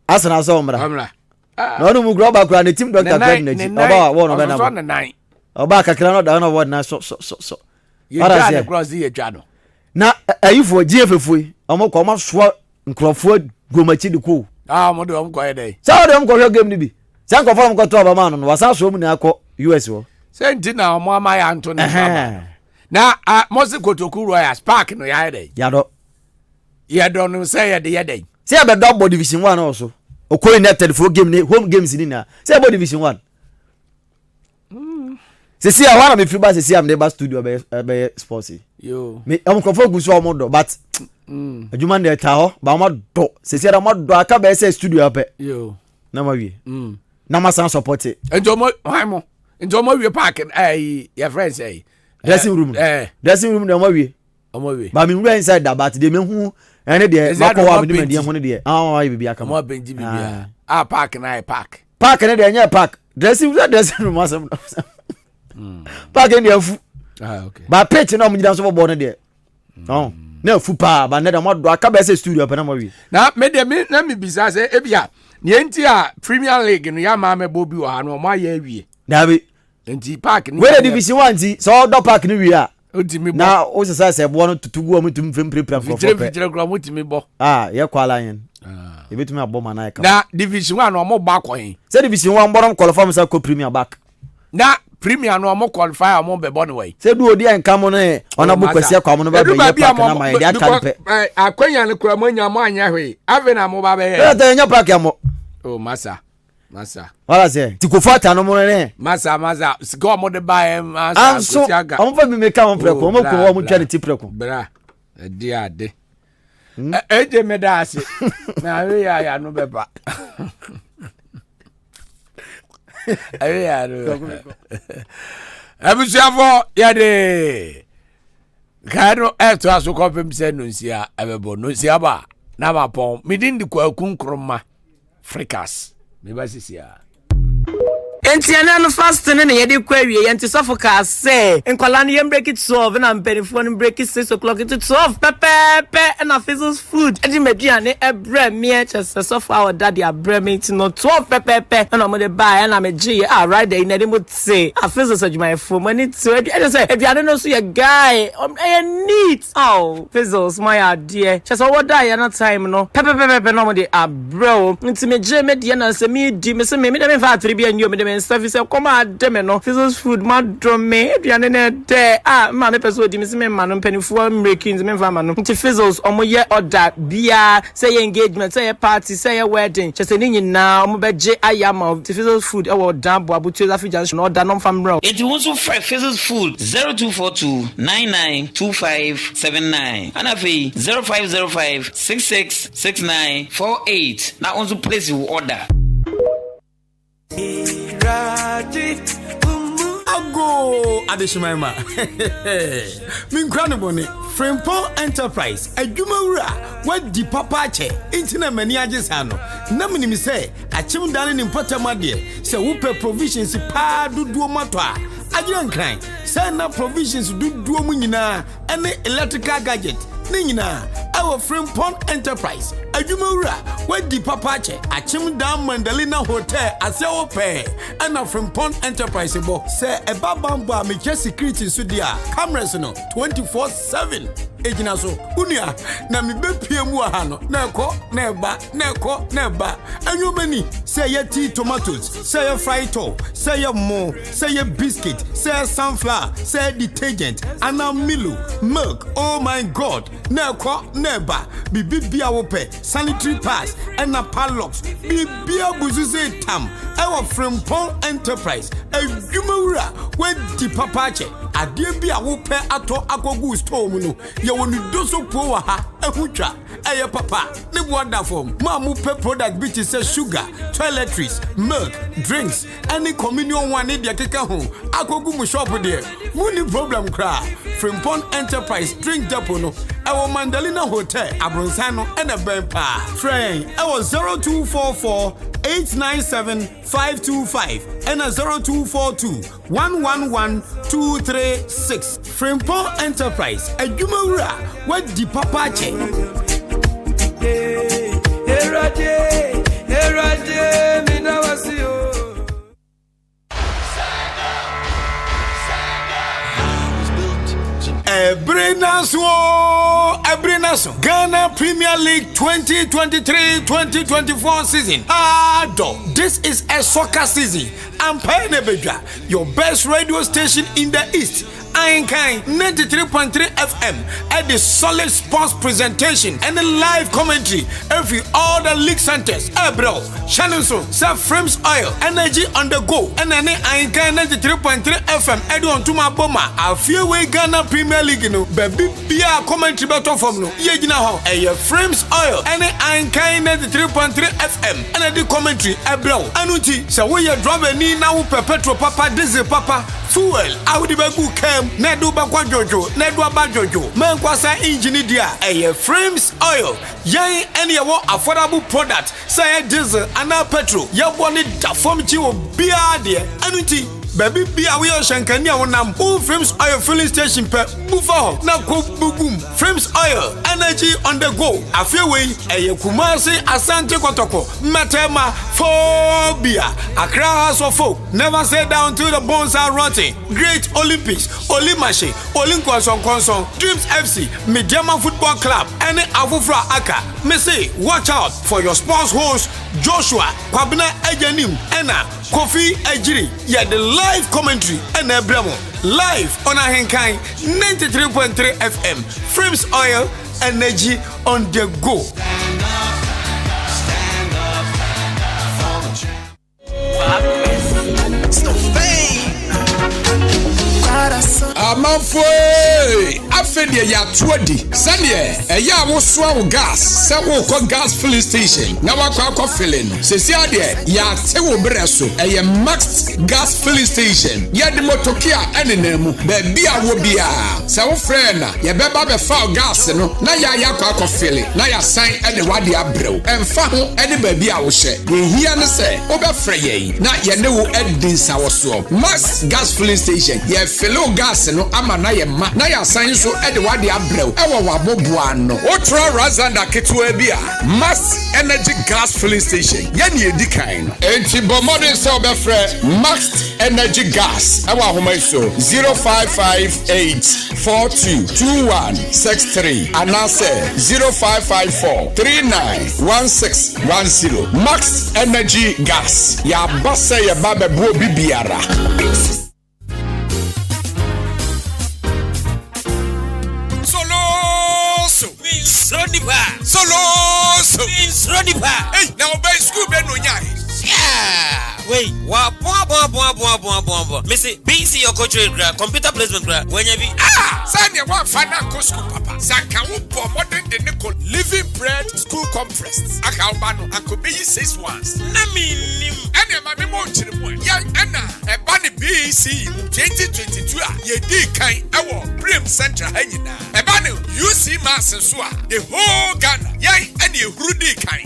asana so omra na no mu groba kura ne team doctor Bernard oba wo no be na oba kakra no da no wo na so ye ja de cross ye ja no na ayifo GFFo omo ko ma so nkrofo gomachi de ko mo de om ko ye dey sa de om ko game ni bi sa nko fo ko to ba man no wasa so mu na akọ US wo senti na omo ama ya nto ne na Mose Kotoku Royals Park no yade yado no say yade say be double division 1 also Oko United for game ne home games ni na say about division 1 see I want me free ba see am dey studio be sports yo me am ko focus o mo do but adwuma dey ta ho ba mo do see am do aka be say studio ape yo na ma wie na ma san support it Enjo mo wie park your friends say dressing room na ma wie ba me wura inside that but dey me hu ene dey makọ wa me dey hu ne dey wa bibi aka mo benji bibi park na park ne dey nya park dressing room asem park ne afu okay ba pitch na mo jida so bo ne dey na afu pa ba ne dey mo do aka be say studio pa na ma wie na me dey na me bisa say ebia ne enti a Premier League no ya ma me bobi wa ha no mo aye awie dabi enti park ni we division 1 ti so do park ni wie a otimi bo na o se bo no tutugu o mutum fem prepare for fitre kro mutimi bo ye kwala yen e betumi abo ma na e ka na division 1 no mo ba koyin se division 1 borom qualify sa ko Premier back na Premier no mo qualify mo be bon way se du odi enka mo ne ona bu kwasi akwa mo no ba be ye park na ma ye dia kalpe akwanya ne kura mo nya mo anya hwe ave na mo ba be ye ta nya park ya mo masa wala se ti ko fata no mo ne masa go mo de ba masa ko tiaga am fa mi me ka mo preko mo ko mo twa ne ti preko bra di ade eje me da ase na we ya no be ba ayi ya no abusuafo ya de kano eto aso ko pem se no nsia abebo no nsia ba na ma pon midin di kwa kunkroma frikas me ba sisia Entiana no fast ne ye de kwa wie enti sofoka say enkwala no yem break it 12 na mpenifo no break it 6 o'clock to 12 pepe na fizzles food edi meduane ebre me chese sofo our daddy abre me ti no 12 pepe na mo de buy na me gye right there na de mo say fizzles adwuma fo money to e say eduane no so ye guy e neat fizzles my idea chese what die na time no pepe no mo de abre enti me gye me de na say me di me say me de me fa 3 bia nyo me de service come ademe no fizzles food ma drome eduane na de ma me person di me say me ma no penifo making me fa ma no nti fizzles omo ye order bia say engagement say party say wedding just ni nyina omo beje ayama fizzles food e wo dan bo abutu afi junction order no fam bro it wants to fizzles food 0242992579 and afi 0505666948 na onzo place you order Ago Adeshimaima. Min krano bone Frimpong Enterprise adwumawura wadi papache intina mani agesano na mini say achim dane ni potamade se wupe provisions pa duduo mato a agiran kran say na provisions duduo mu nyina ene electrical gadget ni nyina our Frimpong Enterprise adwumawura wadi papache achim dan Mandalina Hotel asewo pe ana Frimpong Enterprise bo say ebabambo a meche security so dia cameras no 24/7 ejina so unia na me bepie mu aha no na ekọ na eba anyomani say ye tea tomatoes say ye fried to say ye mo say ye biscuit say ye sunflower say ye detergent ana milo milk oh my god na ekọ na eba bibia wo pe sanitary pads and padlocks bibia buzuze tam our Frimpong Enterprise adwumawura wedi papache ade bia wo pe ato akogu store mu no ye wonu doso po wa ha ehutwa eye papa ne boda form ma mu pe product bi ti say sugar toiletries milk drinks any communion one dey keka ho akogu mu shop there muni problem kra Frimpong Enterprise drink depot no ewo Mandalina Hotel Abronsano and a Bempa train ewo 0244-897-525 and a 0242-111-236 Frimpong Enterprise adwumawura wadi papache Erade minawasio Ebrenaso Ghana Premier League 2023-2024 season. This is a soccer season. I'm Payne Bedra, your best radio station in the East Ahenkan 93.3 FM at the solid sports presentation and the live commentary every all the league centers. Bro, Shannon so Frames Oil Energy on the go and then Ahenkan 93.3 FM at on to my bomber. I feel we Ghana Premier League no baby bia commentary better from no. Ye gina ho Frames Oil and Ahenkan 93.3 FM and the commentary bro. Anuti so we drop a ni now perpetual papa diesel papa fuel audi bagu kem nedu bakwa jojo nedu aba jojo man kwasa engine dia Frames Oil yan any affordable product say diesel and petrol ya boni da form chi obia de anuti baby bia we shankani wonam Frames Oil filling station per move na ko bugum Frames Oil energy on the go afewe Kumasi Asante Kotoko Matema phobia Accra House of Folk never say down till the bones are rotting. Great Olympics Olimache Olinkwason Konson Dreams FC Mediama Football Club and Avufra Aka me say watch out for your sports host Joshua Kwabena Ejanim Ena Kofi Ejiri yeah the live commentary and Bremo live on Ahenkan 93.3 FM Frames Oil Energy on the go. Amanfo afedie ya tuodi sane eya woso awo gas se wo ko gas filling station na wakwa filling sesi ade ya te wo breso eye max gas filling station ya de motokia enenemu ba bia wo bia se wo frɛ na ye beba be fa gas no na ya kwa filling na ya san ede wade abrew emfa ho ede ba bia wo hye ye hia ne se wo be frɛ ye na ye ne wo edin sa wo so max gas filling station ye fill gas no ama na ye ma na ya san so e de wade abrew e wo waboboa no otra razanda ketwa bia mass energy gas filling station ye ne edikan no enti bomodin so obefre max energy gas e wa homa so 0558422163 anase 0554391610 max energy gas ya basa ye babebo bibiara. Solo. Hey, now by school be no nyai. Yeah. Wait, wa bon. Missy, BC your coach computer placement when you be Sanya wa fana ko school papa. Saka wo bo modern de nickel living bread school compressed. Akwaaba no akobe 6 ones. Na minim. Ene ma me mo nchire mo. Ya ena e ba ne BC 2022 a ye di kan ewo Prim Central hanyina. E ba ne UC Mass so a the whole Ghana. Ya ene ehuru di kan.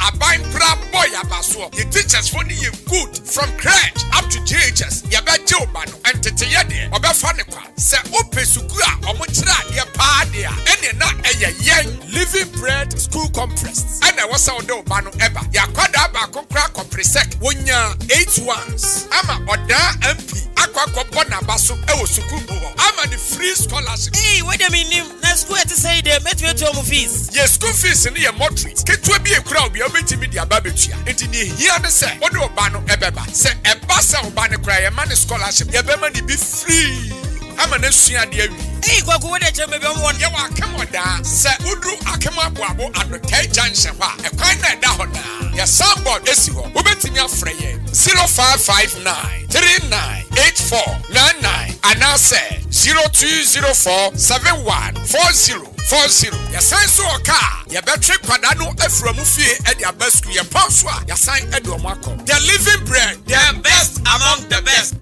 Aban pra boy abaso. Ye teachers for ni good from crèche up to JHS. Ya ba je oba no entete ye de. Obefa ne kwa. Se opesuku a omo kira de pa de a. Ene na eye yen living bread school compressed. Ene wasa ode oba no eba. Ya kwada ba kokra compresect. Wonya 8 ones. Ama oda MP akwa bona baso e wo suku bo. Ama the free scholarship. Hey, wait a minute. Na school to say they met me to fees. Yes, school fees ni ye moderate. Ketwa bi e kura obi obetimi dia babetua. Enti ni hia de se ode oba no ebeba. Se eba se oba ne kura ye man scholarship. Ye be man be free. Ama na sua de awi. Hey, kwaku we de cheme be won. Ye wa kemoda se udru akema aboabo adokai junction hwa. E kwan na da ho na. Ye soundboard esi ho. Obetimi afre ye 0559 398499 anase 0204714040. Ya sign so oka. Ya betri kwada no aframu fie e dia basku ye ponso a ya sign e do mako. The living bread, the best among the best.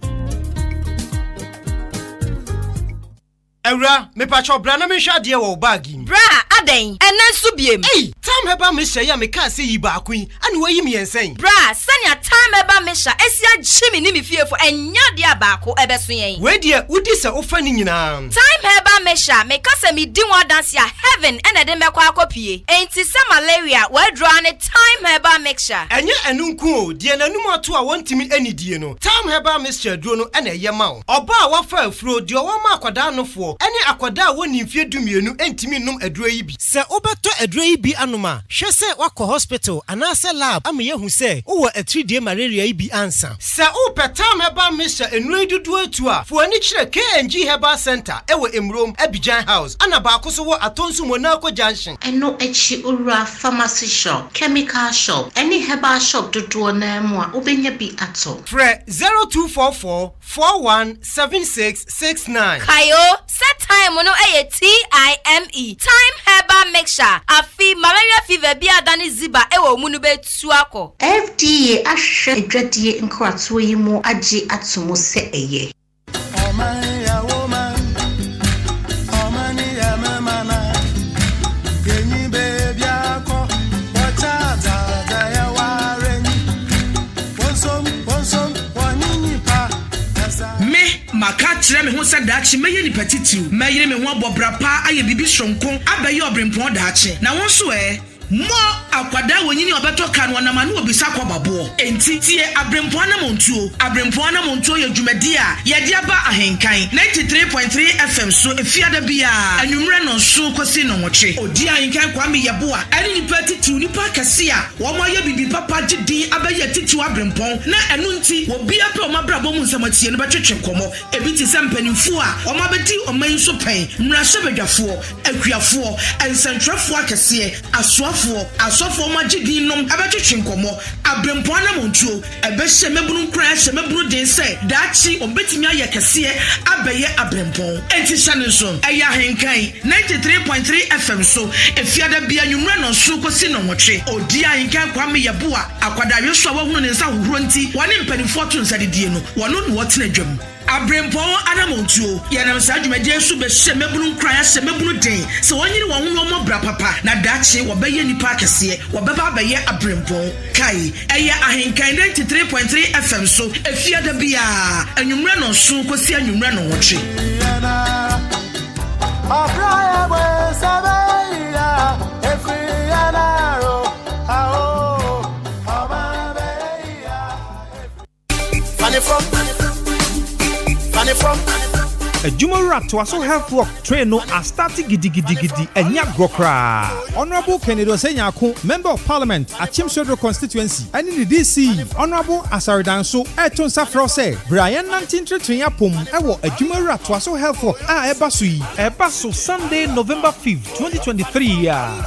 Ewra, me pacho bra na me hwa de wo bag im. Bra, aden, enen so biem. Hey, time heba me hye ya me ka se yi ba akun, ane wayi me ensen. Bra, sanya time heba me hya, esia gyimi ni me fie fo enya de abako ebeso yen. We de udi se ofa ni nyina. Time heba me hya, me ka se me di wa dance ya heaven ene de mekwa akopie. Enti se malaria, we draw ne time heba mixture. Enye enu nku o, de nanum ato a wontimi anidie no. Time heba mixture duro no ene ye ma o. Oba a wafa afuro de o ma akwada no fo. Ene akwada woni mfie dumienu entimi num aduro yi bi. Se obeto aduro yi bi anoma, hwe se wakọ hospital anase lab ama ye hu se wo a 3-day malaria yi bi ansa. Se o petam Herbal Mixture enure dudu etu a fo ani kire KNG Herbal Center ewo Emrom Abidjan House ana ba akoso wo Atonsu Monaco Junction eno echi ura pharmacy shop chemical shop any herbal shop dudu na mu a obenya bi ato Fre 0244 417669 Kayo set time no TIME time herbal mixture afi malaria fever bi adani ziba ewo munu betu akọ FDA ahwe edwadie nkrato yi mu agi atomo se eye maka kire me ho sadachi meye ni petitiu meyire me ho abobra pa aye bibi sonko abaye obrempon daachi na won so mo akwada wonyini obeto kan wonamanu obisa kwababo enti tie abrempon na montuo ye dwumadi a ye dia ba ahenkan 93.3 FM so efiada bia anwumre no so kwesi no nwoche odi ahenkan kwa me yebo a ani ni petitiu ni pa kase a wo mo ye bibi papa gidi abaye titiu abrempon na enu nti obi ape o mabrabo mu nsamatie no betwetwe komo ebi ti sempanimfu a o mabedi o man so pen mrahye bedwafo akuafo ensantrafo akase asoafo asofo magidi nom abetwetwe nkomo abrempon na montuo ebehye mebunu nkran hye mebunu den se daachi obetimi aye kase abaye abrempon enti hyane so eya henkan 93.3 FM so efiada bia nwumre no so kwesi no nwoche odi ahenkan kwa me yebo a akwada yeso a wahunu ne nsa hohoro nti wone mpanifo to nsadedie no wono no wotena dwam abrempon anamontuo yanam sa dwumadie so behye mebunu nkran hye mebunu den se wonyiri wo hono mo bra papa na daachi wobaye nipa akase wobaba abaye abrempon kai eya ahenkan 93.3 FM so efiada bia anwumre no so kwesi anwumre no nwoche Abraya we sabeya efiana ro ao amabeya Funny from Ejumara Twaso Health Work Train no a starting gidi enya grokra. Honorable Kennedy Osenyako, Member of Parliament at Chimsodro constituency, and in the DC, Honorable Asaridanso, Eton Safrose, Brian 1933 Pum, Ewo Ejumara Twaso Health Work, Ebasu Sunday, November 5th, 2023.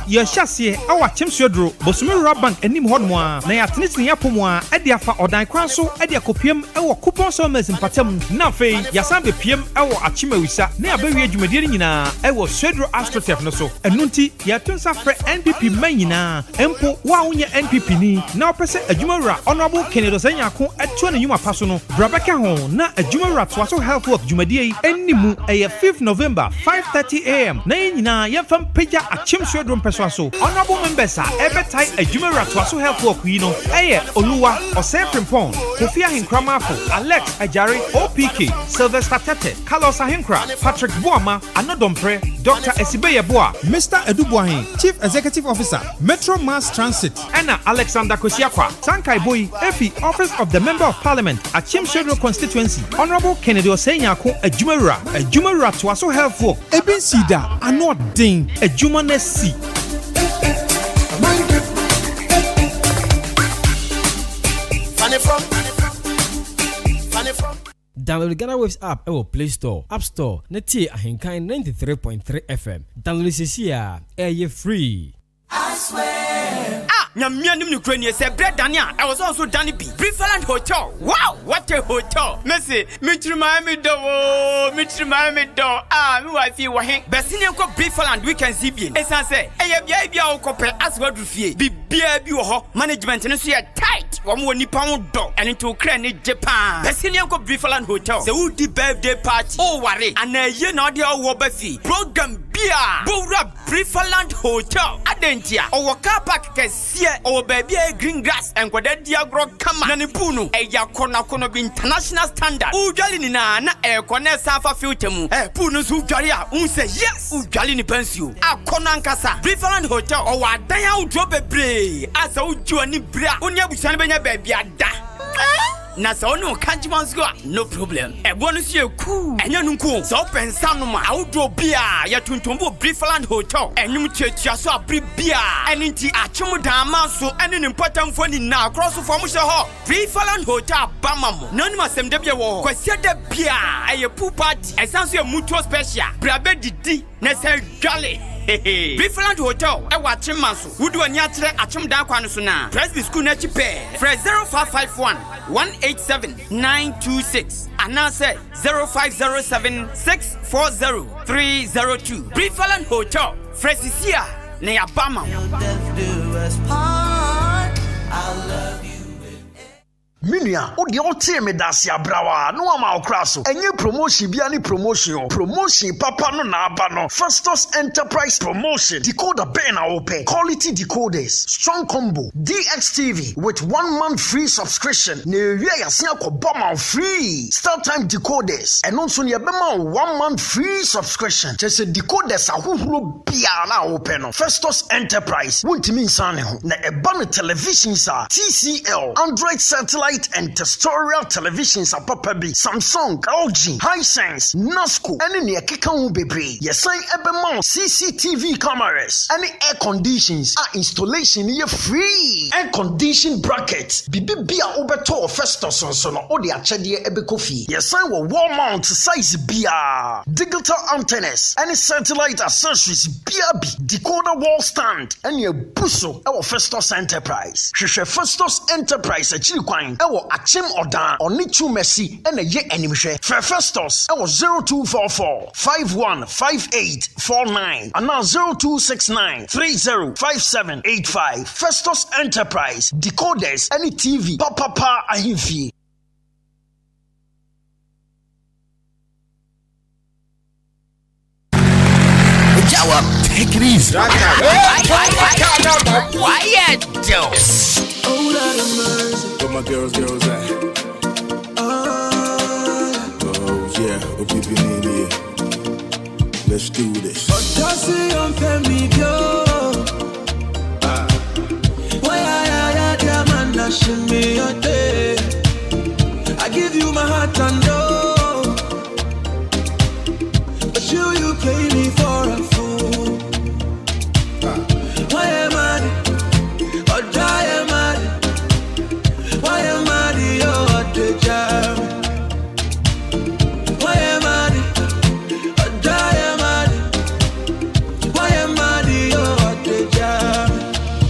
Yashasi, our Chimsodro, Bosumira Bank, and Nim Hodmoa, Nayatnitni Yapumwa, Ediafa or Daikranso, Edia Copium, Ewo Coupon Summers in Patem, Nafe, Yasambe PM, Ewo Achimewisa, ne abewie dwumadie nyina ewo Swedro Astrotef no so enunti ya tonsa fre NPP manyina empo wa wonye NPP ni na opese adwumawura Honorable Kennedy Osenyako eto na nyuma paso no brabeka ho na adwumawura Twaso Health Work dwumadie ennimu eye 5th November 5:30 am na nyina yefam peja achim Swedro mpeso so honorable members a ebetai adwumawura Twaso Health Work yi no eye Oluwa Osefrimpon Kofi Ahenkrama Alex Ajari OPK Sylvester Tete Carlos Ahenkra, Patrick Boama, Anodompre, Dr. Esibeye Boa, Mr. Edubuahin, Chief Executive Officer, Metro Mass Transit, Anna Alexander Kosiakwa, Sankai Boy, Efi, Office of the Member of Parliament, Achim Shedro Constituency, Honorable Kennedy Osenyako, Ejumara Twaso Health Work, Ebin Sida, Anod Ding, Ejumanesi. Funny from Download the Ghana Waves app or Play Store, App Store, Neti Ahenkan 93.3 FM. Download this here, air free. I swear. Nyamia nim Ukraine say bread Dania. I was also Danny B. Briefland Hotel. Wow, what a hotel. Messi, Mitri Miami do. Me wife you wahen. Besinia ko Briefland weekend CBN. Esan say, bia o kope as God rufie. Bia bi wo ho. Management no so tight. Wo mo nipa mo do. And to Ukraine Japan. Besinia ko Briefland Hotel. Say who di birthday party. Oh worry. And ye na dey wo ba fi. Program bia. Bowra Briefland Hotel. Adentia. O car park kesi or baby green grass and kwada diagro kama na ni punu eya kona bi international standard ujali ni na kona safa filter mu punu su ujali a unse yes ujali ni pensio akona nkasa Briefland Hotel o wadan ya udro bebre asa uju ani bra onya busan benya baby ada na so no kanjiman so no problem e wonu so cool enya nu ko so pensa no ma awdo bia ya tuntumbo Briefland Hotel enyum tietia so abri bia eni nti achemu dan ma so eni ne mpatamfo ni na cross for mo ho Briefland Hotel bamamo nanu masem de bia wo kwasia da bia eye pool party esanso e mutual special brabe didi na se gale Briefland Hotel e wa chimanso wudu ani akyere achim dan kwa no so na Presby School na chipe fresh 0551 187 926 anase 0507 640 302 Briefland Hotel fresh isia na ya bama Minia, odi otie me dasi abrawa no ama okra so enye promotion bia ni promotion papa no na aba no Festus Enterprise promotion decoder ben na open quality decoders strong combo DXTV with 1 month free subscription na ewie yase akobama free start time decoders eno nso ne bema 1 month free subscription just decoders ahohoro bia na open no Festus Enterprise wontimi insane ho na eba no television sa TCL Android satellite and terrestrial televisions are Papabi, Samsung, LG, Hisense, Nasco, and in the Kikamu Bebre. Yes, I ebemount CCTV cameras. Any air conditions are installation here free. Air condition brackets. Bibia Obeto Festus on Sono Odi Achedia Ebekofi. Yes, I will wall mount size Bia. Digital antennas. Any satellite accessories BRB. Decoder wall stand. And your busso our Festus Enterprise. Sheshe Festus Enterprise a Chilquine. Ewo Achim Odan Onichu Messi and a ye animation. Festus Ewo 0244 515849 and now 0269 305785. Festus Enterprise decoders any TV papa ahimfi. Take it easy. Quiet, Joe. Where my girls at? Oh yeah, what people in here? Let's do this. I give you my heart and door, but you play me for a fool. Why am I? Or die am I? Why am I the jam? Why am I? Or die am I? Why am I the jam?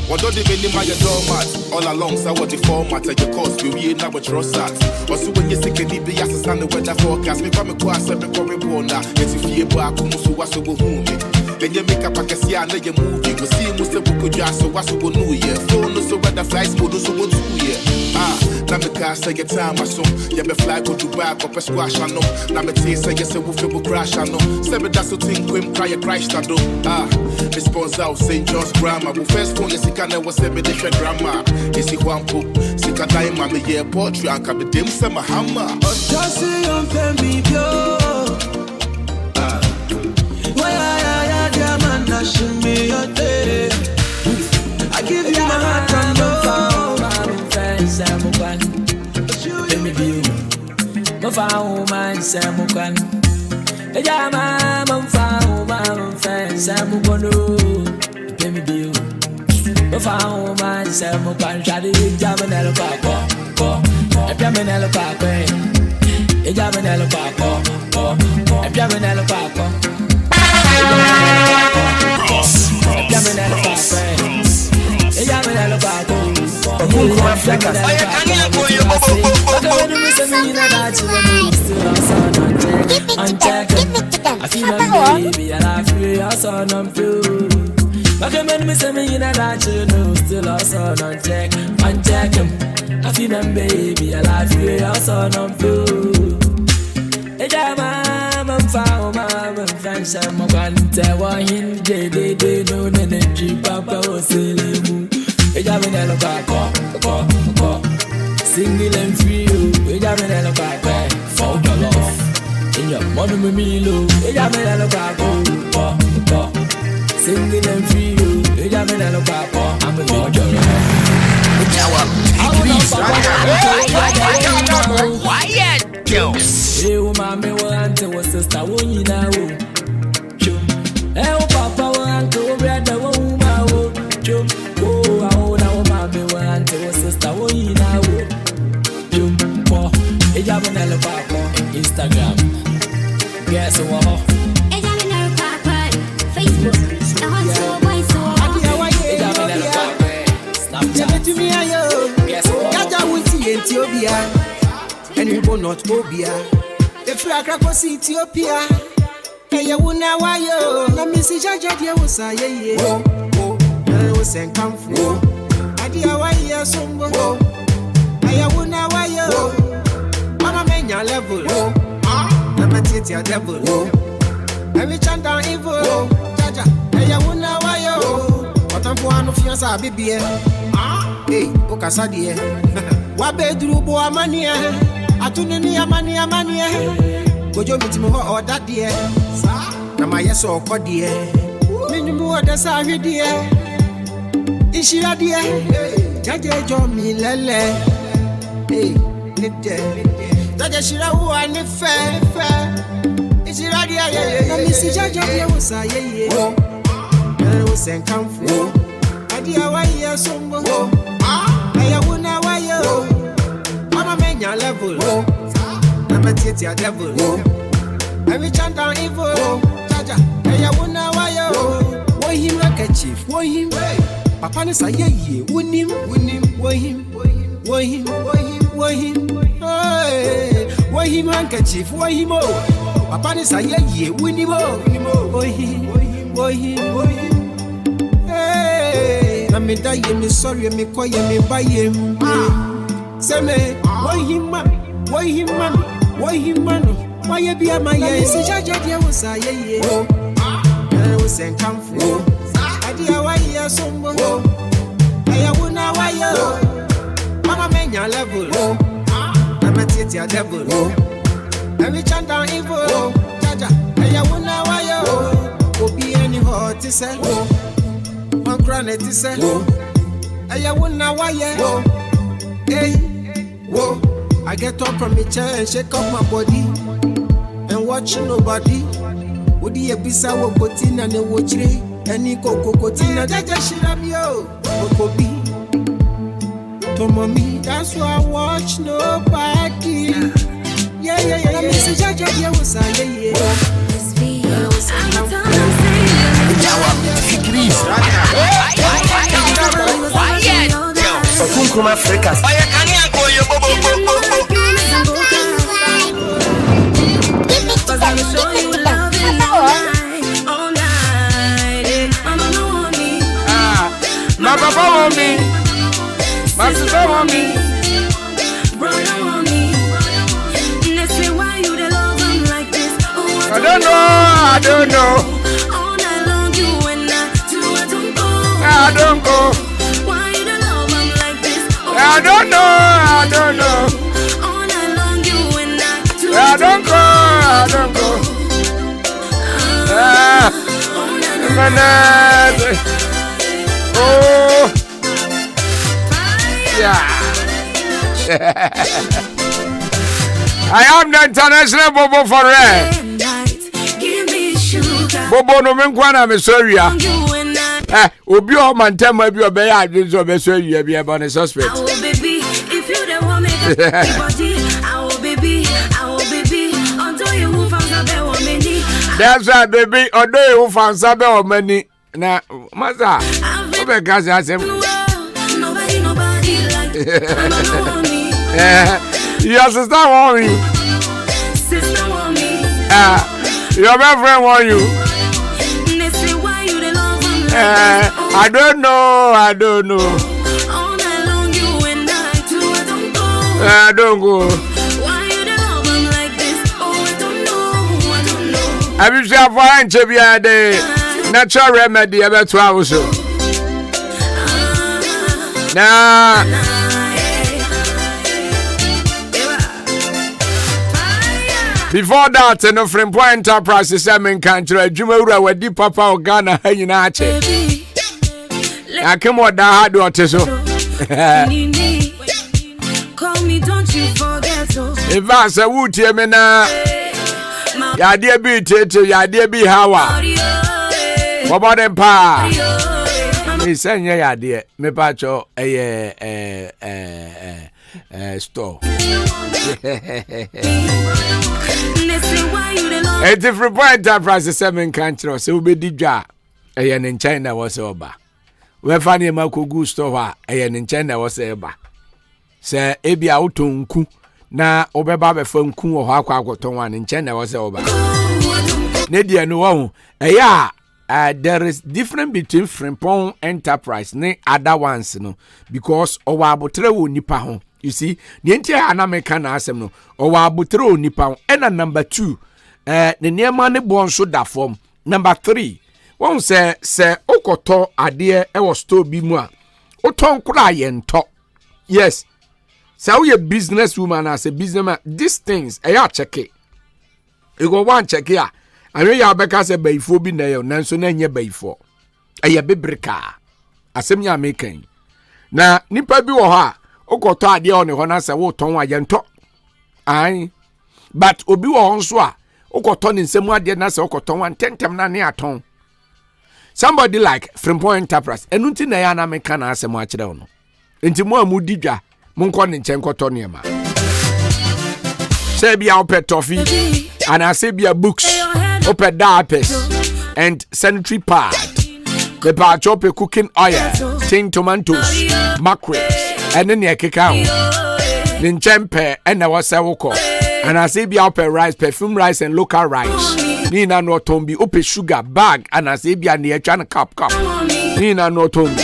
What do they mean by your doormat? All along, so what the format of your course, we now what you're at. Also, when you're sick, and be as a the weather forecast, me from a class, every corner, it's if you're back, who was so home. Then you make up a cassia and you move. You will see Musa Bukuja, so what's a new year? Phone so weather flights, modus, so what's 2 year. Now me cast say your time, my son. You be fly go to back up a squash, I know. Now me taste, I guess a wolf will crash, I know. Seven that's a thing, Quim, cry a crash, I do. Response out, St. John's grammar. Well, first phone, yes, you can never say me different grammar. Yes, you want poop. Sick a time, I'm a year portrait, and can be dim, some hammer. Oh, just see on Pemmy, yo. I give you my heart and love. Let me be you. No found man, Samukan. A jama, I'm found man, Samukono. Let me be you. No found man, Samukan. Shadi, Jamanel Paco. A Jamanel Paco. A Jamanel Paco. A Jamanel Paco. I feel my baby and I feel your son on blue. But the men me say me in a dance, you know, still also on check. Uncheck him. I feel my baby and I feel your son on blue. I'm found my friends and my grandmother. Why in they no energy, Papa was saying, a jamina back, single and free, a jamina back, for your love. In your money, me low, a jamina back, single and free, a jamina back, I'm a for your love. Hey, mommy, want to sister, won't you know? Hey, papa, want to brother, won't you? Oh, now, mommy, want to sister, won't you know? Hey, Jabanella, papa, Instagram. Guess what? Hey, Jabanella, papa, Facebook. I want to buy so. Hey, Jabanella, papa, Snapchat. Guess what? Gaja will see Ethiopia. And we will not Obia. If you are across Ethiopia, and you will now wire. Let me see Jaja, dear, was I? Oh, I was and come for. I dear, why you are so low? I will now wire. Mama, man, your level. I'm a teacher devil. Every chant down evil. Jaja, and you will now wire. What I'm one of your sabi beer. Hey, Okasadi. What bedroom boy money? Atunini amani Gojo mitimo ho oda de na ma yeso okode minimu oda sa hwede ishira de jaje jo mi lele ne de jaje shira wo ani fe ishira de na mi si jaje de wo sa ye wo sen kamfu adi awai yesombo aya wona wayo mama menya level I'm a teacher devil. Every chant down evil. Jaja, hey, I wonder why you. Why him like a chief? Why him? Papa is a ye. Win him. Why him? Why him? Why him handkerchief? Why him? Papa is a ye. Win him. Why him? Hey, I'm a die. Me sorry, me call me buy him. Say me, why him? Why him man? Why him man? Why you be a my yes? Jaja dear was I ye. I was and come for. I dear why you so much. I would now why you. Mama menya level. I'm a teacher devil. Every chant down evil. Jaja, I would now why you. Go be any hot to say. One granite to say. I would now why you. Hey, whoa. I get up from my chair and shake up my body and watch nobody. Would you be sour cotina and watch it? Any cocoa cotina, Jaja Shirabio, Cocobi. To mommy, that's why I watch nobody. Yeah. Let me see Jaja, yeah, was I? This video was Promotional Africa. My papa want me, my sister want me, brother want me. They say why you the love him like this? Oh, I don't know. All night long you and I don't go. I don't go. Why you the love him like this? Oh, I don't know. All night long you and I don't go. Oh, yeah. I am the international Bobo for Red. Bobo no menkwana me sorry. Obi o man tell me bi obey adwin so be so you be about the suspect. I will baby if you the one make body. I will baby until you move from the woman. That's right baby odo you fan sabe o mani na maza obe gas asem. Nobody like your sister want you. Sister want me. Your best friend want you. They say why you the love him like I don't know. all night long you and I don't go. I don't go. Why you the love him like this? Oh, I don't know. I wish you have one chebia day. Natural remedy about 2 hours so. Nah. Before that, no Promotional Enterprises, Ahenkan, Jumura, where deep papa or Ghana, hanging at it. I come what that hard water so. If I say would you me na ya dear be to ya dear be hawa. What about them pa? He said ya dear me pacho store. A different point enterprise 7 countries so be dija in China was over. We find him a good store in China was eba. Say ebi auto na obeba be fam ku o akwa agoton wan in China was over. Nedia no one there is difference between Frimpong enterprise ne other ones no because owa abotre wo nipa ho. You see, the entire American asem no owa abotre wo nipa ho. And number 2 the niema ne bon so da form. Number 3 won say okoto ade e was store bi mu a oton kura ye nto. Yes, so we a business woman as a businessman, these things I check it. You go one check here. I know you beka say bayfo bi na yo nanso na nye bayfo. Eye bebreka. Asem ya making. Na nipa bi wo ha, okoto ade on ho na say wo ton wa ye nto. Ai. But obi wo nso a okoto ni nsem ade na say okoton wa tentem na ne aton. Somebody like Frimpong Enterprise. Enunti na ya na meka na asem a kire wo no. Enti mo amudi dwa Munko ni nkoto niema. Say bia opet toffee and I say bia books, opet diapers and sanitary pad. The part chop cooking oil, tin tomatoes, mackerel, and then your cacao. Nin chempe and I was sawoko. And I say bia opet rice, perfume rice and local rice. Nina no tombi opet sugar bag and I say bia near chan cup. Nina no tombi.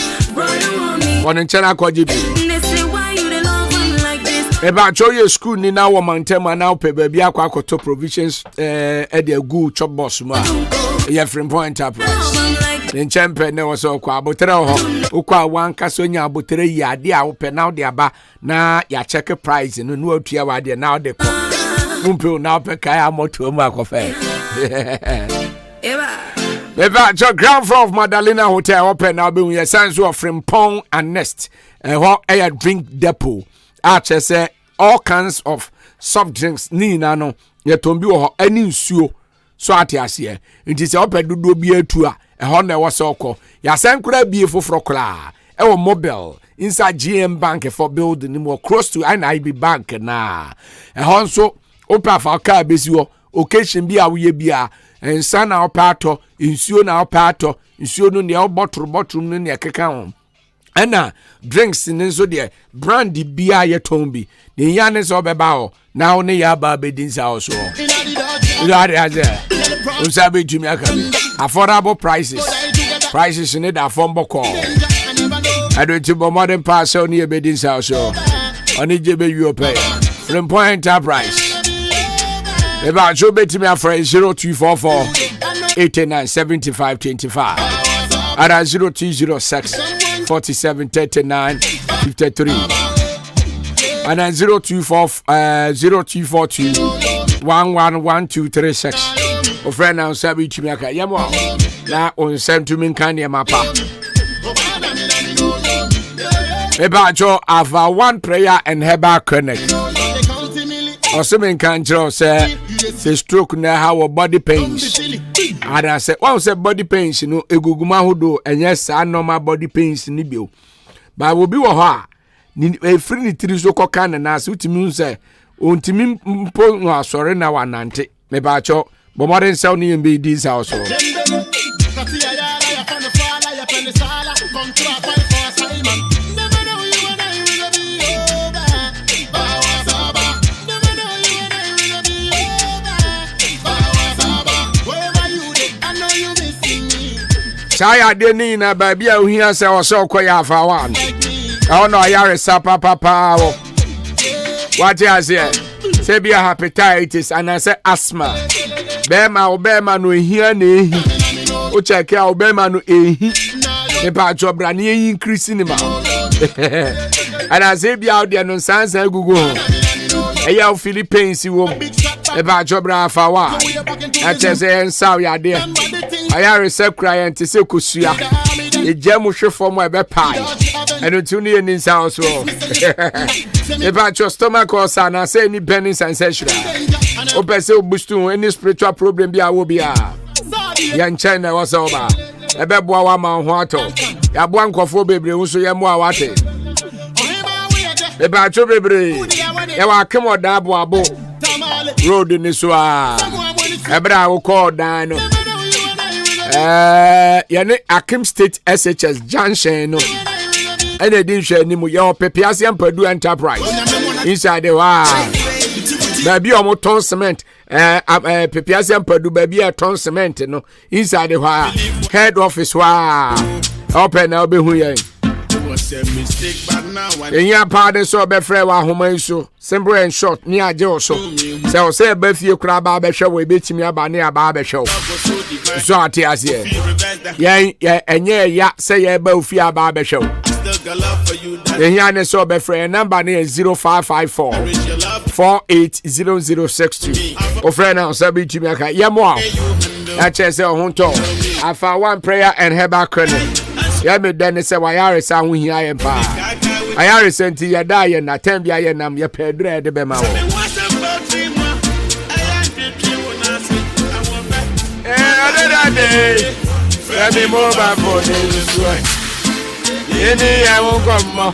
One in chana kwajibi. Eba choye school ni na wo mantema na pe bia akwa akoto provisions e de good chop boss ma ye Frimpong Enterprise ni champion ne wo so kwa abotere ho ukwa wan kaso nya abotere yi ade a wo pe na de aba na ya check price no no atua wa de na de ko mumpe na pe kai amoto mu akofe eba cho ground floor of Madalena Hotel open now be we sense of Frimpong and Nest ho air drink depot. Say all kinds of soft drinks ni na no ye tombi wo ani nsuo so ate ase nti se opedudo bi atu a ho na wo se okọ ya sankura bi foforo kra e wo mobile inside GM Bank for building more close to NIB Bank na e ho nso opa fa ka besi wo occasion bi a wo ye bia ensa na opato nsuo na opato nsuo no ne bottle no ne keka ho. Ena drinks ninso de brandy bia ye tombi ni yane so beba o na o ne ya ba bedinsa o so ila aze o sabe tumi akabi affordable prices in that form boko ado ti bo modern pass o ne bedinsa o so oni jebe you pay Frimpong Enterprise eba so betimi afra 0244 897525 ara 0206 473953 and then 0242 111236. O friend now sabi chimiaka yamo na on send to me kan mapa eba jo ava one prayer and herbal clinic Osemen kan jero say stroke na how body pains. And I say one say body pains no eguguma hodo enye sa normal body pains ni bio. Ba wo bi wo ho a ni free ni tiri so koka na so timi say ontimi mpo no asore na wanante. Me ba cho bo modern sell ni mbe dis house. Saya de ni na ba bia ohia se o so koya afa wan. I no yare sapa papa wo. What you say? Say be hepatitis and I say asthma. Bema no hia na ehi. O check ya bema no ehi. E pa jobra na increase ni ma. And I say be out there no sansa gugu. E ya Philippines wo. E pa jobra afa wa. I say ensaw ya there. I are a client to say Kusia. A gem will show for my bed pie. And until near in his house. About your stomach or son, I say any penny sensational. Open say boost any spiritual problem be a will be a. Yan China was over. A bebwa man water. Ya blanco for baby, who so yamwa wate. About your baby. Ewa come on, Dabo road in this wa. Ebra will call Dano. Yane Akim State SHS Junction. And they didn't share any more. Your Pepiasian Purdue Enterprise inside the wa. Baby, almost ton cement. Pepiasian Purdue, baby, a ton cement. No, inside the wa. Head office wa. Open, I'll be here. In your pardon, so be free wa home so simple and short near Joe so. So say Buffy crab barber show we beat me about near barber show. So I tell you, yeah, and yeah, say a Buffy barber show. The Yana so be free number near 0554 480062. Oh, friend, I'll say be to me. Yeah, more. That's just a hunter. I found one prayer and herbal clinic. Ya me dane se wa yare sa hu hia ye pa ayare senti ya da ye na tem bia ye nam ye pedre de be ma wo other day let me move back for this way any I won't come more